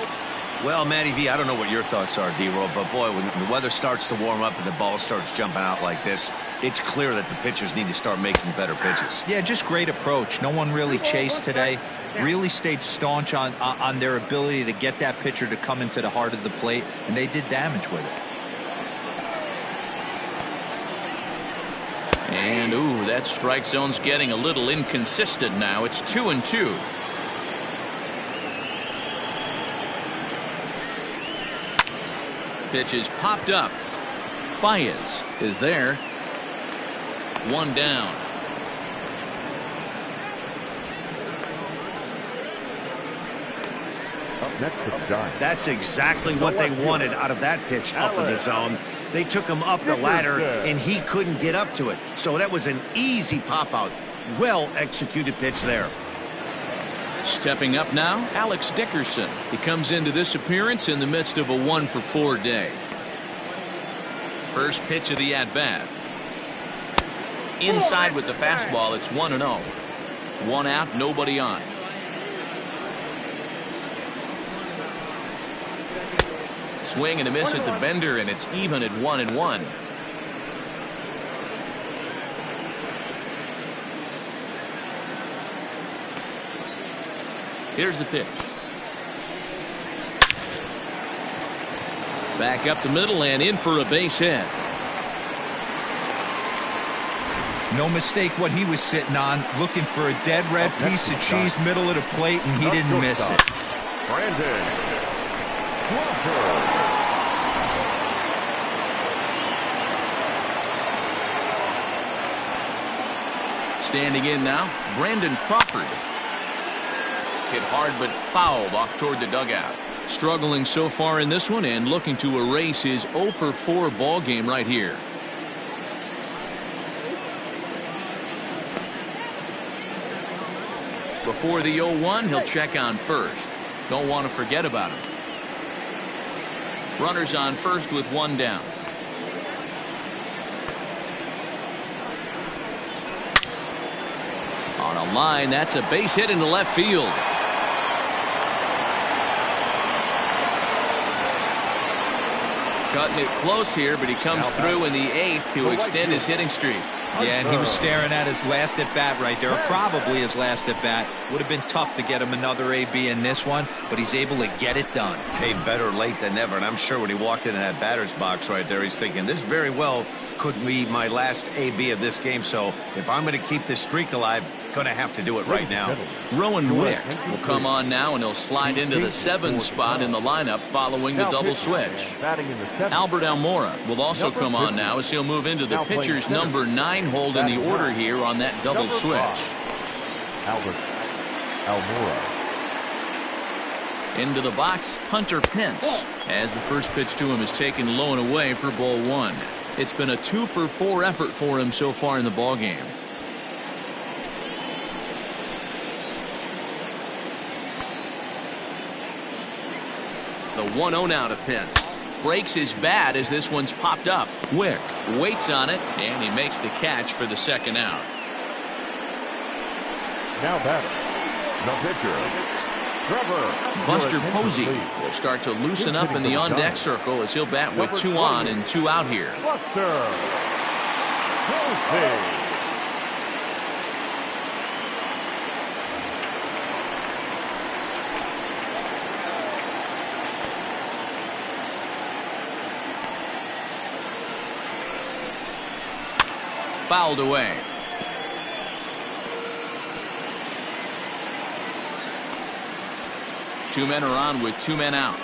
Well, Matty V, I don't know what your thoughts are, D-Roll, but boy, when the weather starts to warm up and the ball starts jumping out like this, it's clear that the pitchers need to start making better pitches. Yeah, just great approach. No one really chased today. Really stayed staunch on their ability to get that pitcher to come into the heart of the plate, and they did damage with it. And, ooh, that strike zone's getting a little inconsistent now. It's 2-2. Pitch is popped up. Baez is there. 1 down. Up next is the Giants. That's exactly what they wanted out of that pitch up in the zone. They took him up the ladder, and he couldn't get up to it. So that was an easy pop-out. Well-executed pitch there. Stepping up now, Alex Dickerson. He comes into this appearance in the midst of a 1-for-4 day. First pitch of the at-bat. Inside with the fastball, it's 1-0. 1 out, nobody on. Swing and a miss at the bender, and it's even at 1-1. Here's the pitch. Back up the middle and in for a base hit. No mistake what he was sitting on, looking for a dead red piece of cheese middle of the plate, and he didn't miss it. Brandon Crawford. Standing in now, Brandon Crawford. Hit hard but fouled off toward the dugout. Struggling so far in this one and looking to erase his 0-for-4 ball game right here. Before the 0-1, he'll check on first. Don't want to forget about him. Runners on first with 1 down. On a line, that's a base hit into left field. Cutting it close here, but he comes through in the 8th to extend his hitting streak. Yeah, and he was staring at his last at-bat right there, or probably his last at-bat. Would have been tough to get him another AB in this one, but he's able to get it done. Hey, better late than never, and I'm sure when he walked into that batter's box right there, he's thinking, this very well could be my last AB of this game, so if I'm going to keep this streak alive, going to have to do it right now. Rowan Wick will come on now, and he'll slide into the 7th spot in the lineup following the double switch. Albert Almora will also come on now as he'll move into the pitcher's number 9 hold in the order here on that double switch. Albert Almora. Into the box, Hunter Pence, as the first pitch to him is taken low and away for ball 1. It's been a 2-for-4 effort for him so far in the ballgame. The 1-0 now to Pence. Breaks his bat as this one's popped up. Wick waits on it, and he makes the catch for the second out. Now batter, the pitcher, Trevor. Buster Posey will start to loosen up in the on-deck circle as he'll bat with 2 on and 2 out here. Buster Posey. Fouled away. Two men are on with 2 men out.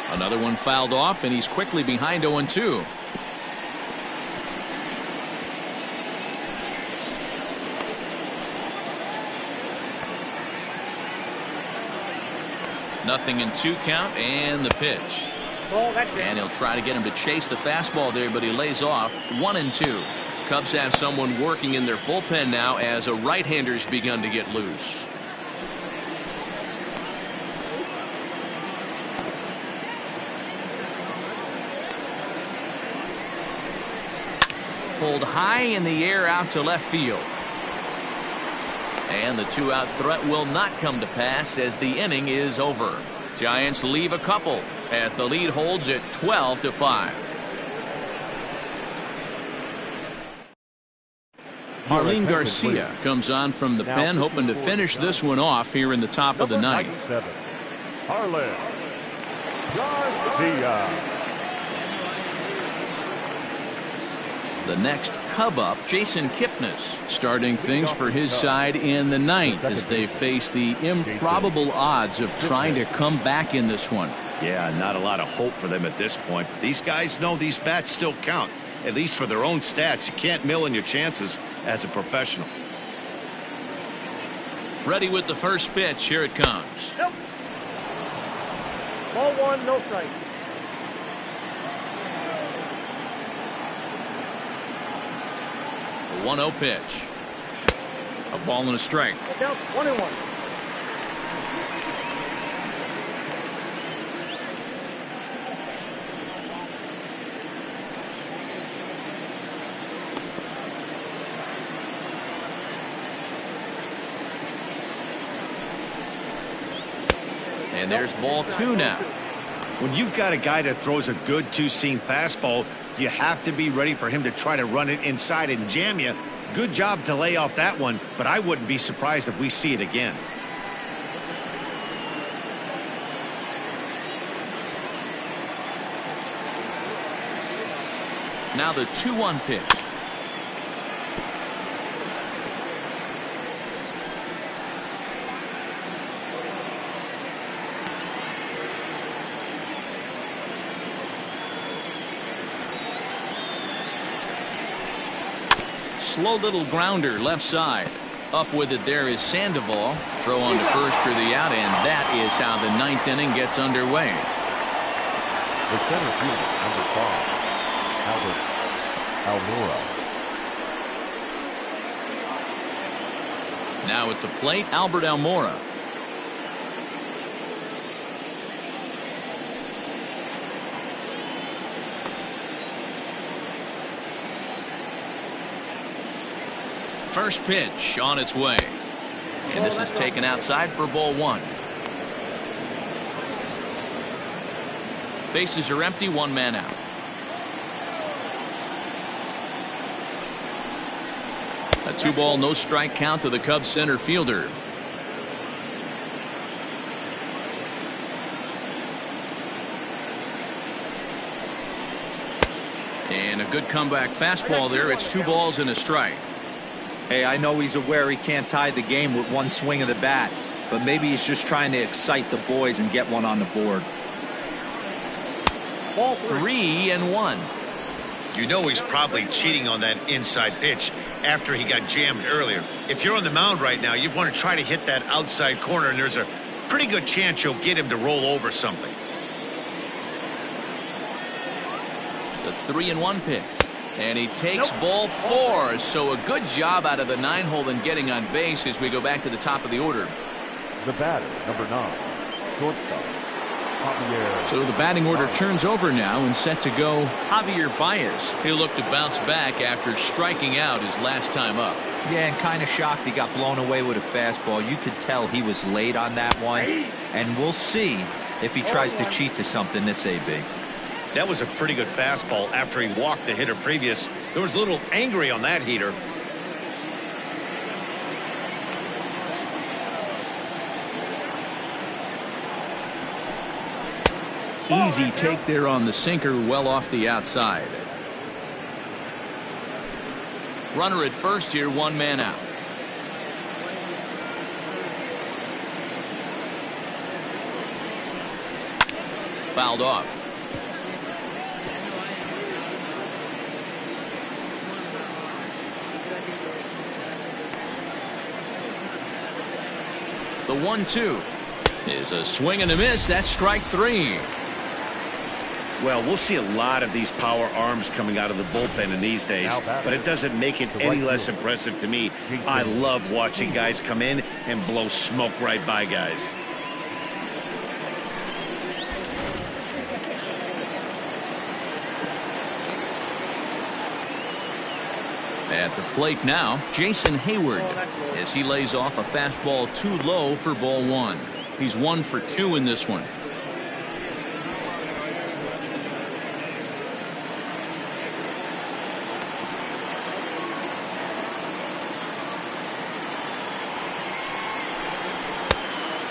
Another one fouled off, and he's quickly behind 0-2. Nothing in 2 count, and the pitch. And he'll try to get him to chase the fastball there, but he lays off. 1-2. Cubs have someone working in their bullpen now as a right-hander's begun to get loose. Pulled high in the air out to left field. And the 2-out threat will not come to pass as the inning is over. Giants leave a couple as the lead holds at 12-5. Marlene Garcia comes on from the pen, hoping to finish this one off here in the top of the 9th. Marlene Garcia. The next Cub up, Jason Kipnis, starting things for his side in the 9th as they face the improbable odds of trying to come back in this one. Yeah, not a lot of hope for them at this point. But these guys know these bats still count, at least for their own stats. You can't mill in your chances as a professional. Ready with the first pitch. Here it comes. Yep. Ball 1, no strike. The 1-0 pitch. A ball and a strike. Down 1-1. And there's ball 2 now. When you've got a guy that throws a good two-seam fastball, you have to be ready for him to try to run it inside and jam you. Good job to lay off that one, but I wouldn't be surprised if we see it again. Now the 2-1 pitch. Slow little grounder left side. Up with it there is Sandoval. Throw on to first for the out, and that is how the 9th inning gets underway. The center fielder, number 5, Albert Almora. Now at the plate, Albert Almora. First pitch on its way. And this is taken outside for ball one. Bases are empty, one man out. A 2-ball, no strike count to the Cubs center fielder. And a good comeback fastball there. It's 2 balls and a strike. Hey, I know he's aware he can't tie the game with one swing of the bat, but maybe he's just trying to excite the boys and get one on the board. 3-1. You know he's probably cheating on that inside pitch after he got jammed earlier. If you're on the mound right now, you want to try to hit that outside corner, and there's a pretty good chance you'll get him to roll over something. The 3-1 pitch. And he takes ball 4. So a good job out of the 9-hole in getting on base as we go back to the top of the order. The batter, number 9, shortstop, Javier. So the batting order turns over now and set to go Javier Baez. He'll look to bounce back after striking out his last time up. Yeah, and kind of shocked he got blown away with a fastball. You could tell he was late on that one. And we'll see if he tries to cheat to something this AB. That was a pretty good fastball after he walked the hitter previous. There was a little angry on that heater. Easy take there on the sinker, well off the outside. Runner at first here, 1 man out. Fouled off. The 1-2 is a swing and a miss. That's strike 3. Well, we'll see a lot of these power arms coming out of the bullpen in these days, but it doesn't make it any less impressive to me. I love watching guys come in and blow smoke right by guys. At the plate now, Jason Hayward, as he lays off a fastball too low for ball 1. He's 1 for 2 in this one.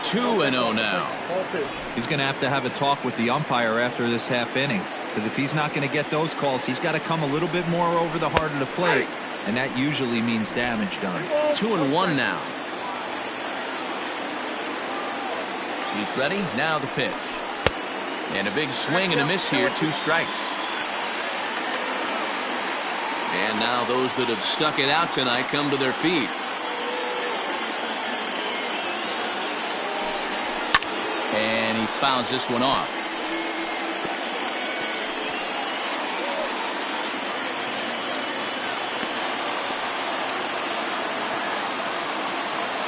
Two and 0 now. He's going to have a talk with the umpire after this half inning, because if he's not going to get those calls, he's got to come a little bit more over the heart of the plate, and that usually means damage done. 2-1 now. He's ready. Now the pitch. And a big swing and a miss here. 2 strikes. And now those that have stuck it out tonight come to their feet. And he fouls this one off.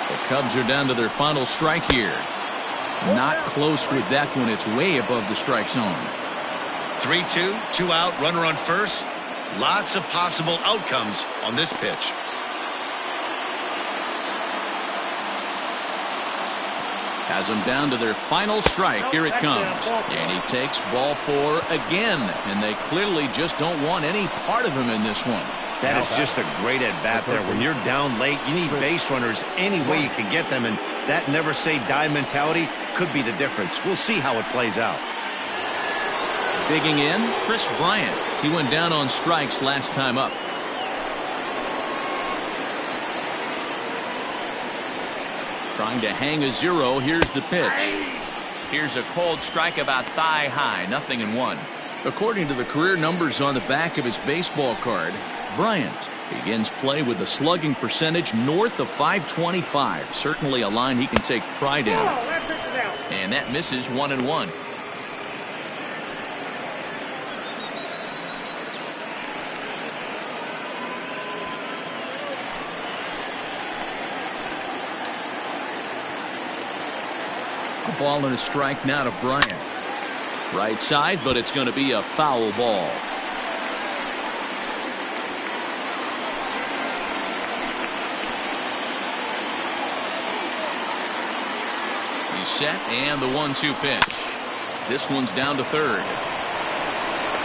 The Cubs are down to their final strike here. Not close with that one. It's way above the strike zone. 3-2, 2 out, runner on first. Lots of possible outcomes on this pitch. Has them down to their final strike. Here it comes. And he takes ball 4 again. And they clearly just don't want any part of him in this one. That is just a great at-bat there. When you're down late, you need base runners any way you can get them, and that never say die mentality could be the difference. We'll see how it plays out. Digging in, Chris Bryant. He went down on strikes last time up. Trying to hang a 0. Here's the pitch. Here's a cold strike about thigh high. 0-1. According to the career numbers on the back of his baseball card, Bryant begins play with a slugging percentage north of .525. Certainly a line he can take pride in. And that misses. 1-1. A ball and a strike now to Bryant. Right side, but it's going to be a foul ball. He's set, and the 1-2 pitch. This one's down to third.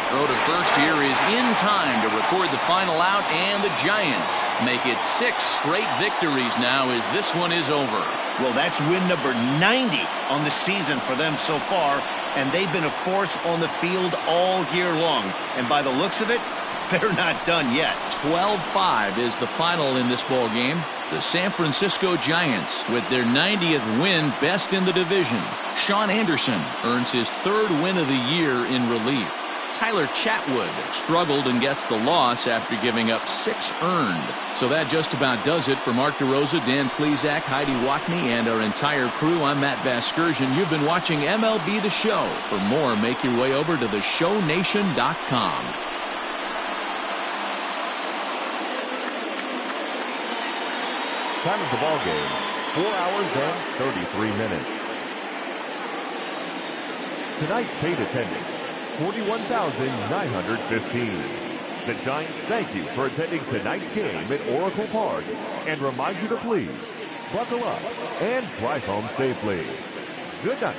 Throw to first here is in time to record the final out, and the Giants make it 6 straight victories now as this one is over. Well, that's win number 90 on the season for them so far, and they've been a force on the field all year long. And by the looks of it, they're not done yet. 12-5 is the final in this ball game. The San Francisco Giants with their 90th win, best in the division. Sean Anderson earns his 3rd win of the year in relief. Tyler Chatwood struggled and gets the loss after giving up 6 earned. So that just about does it for Mark DeRosa, Dan Plesac, Heidi Watney, and our entire crew. I'm Matt Vasgersian. You've been watching MLB The Show. For more, make your way over to theshownation.com. Time of the ball game, 4 hours and 33 minutes. Tonight's paid attendance, 41,915. The Giants thank you for attending tonight's game at Oracle Park and remind you to please buckle up and drive home safely. Good night.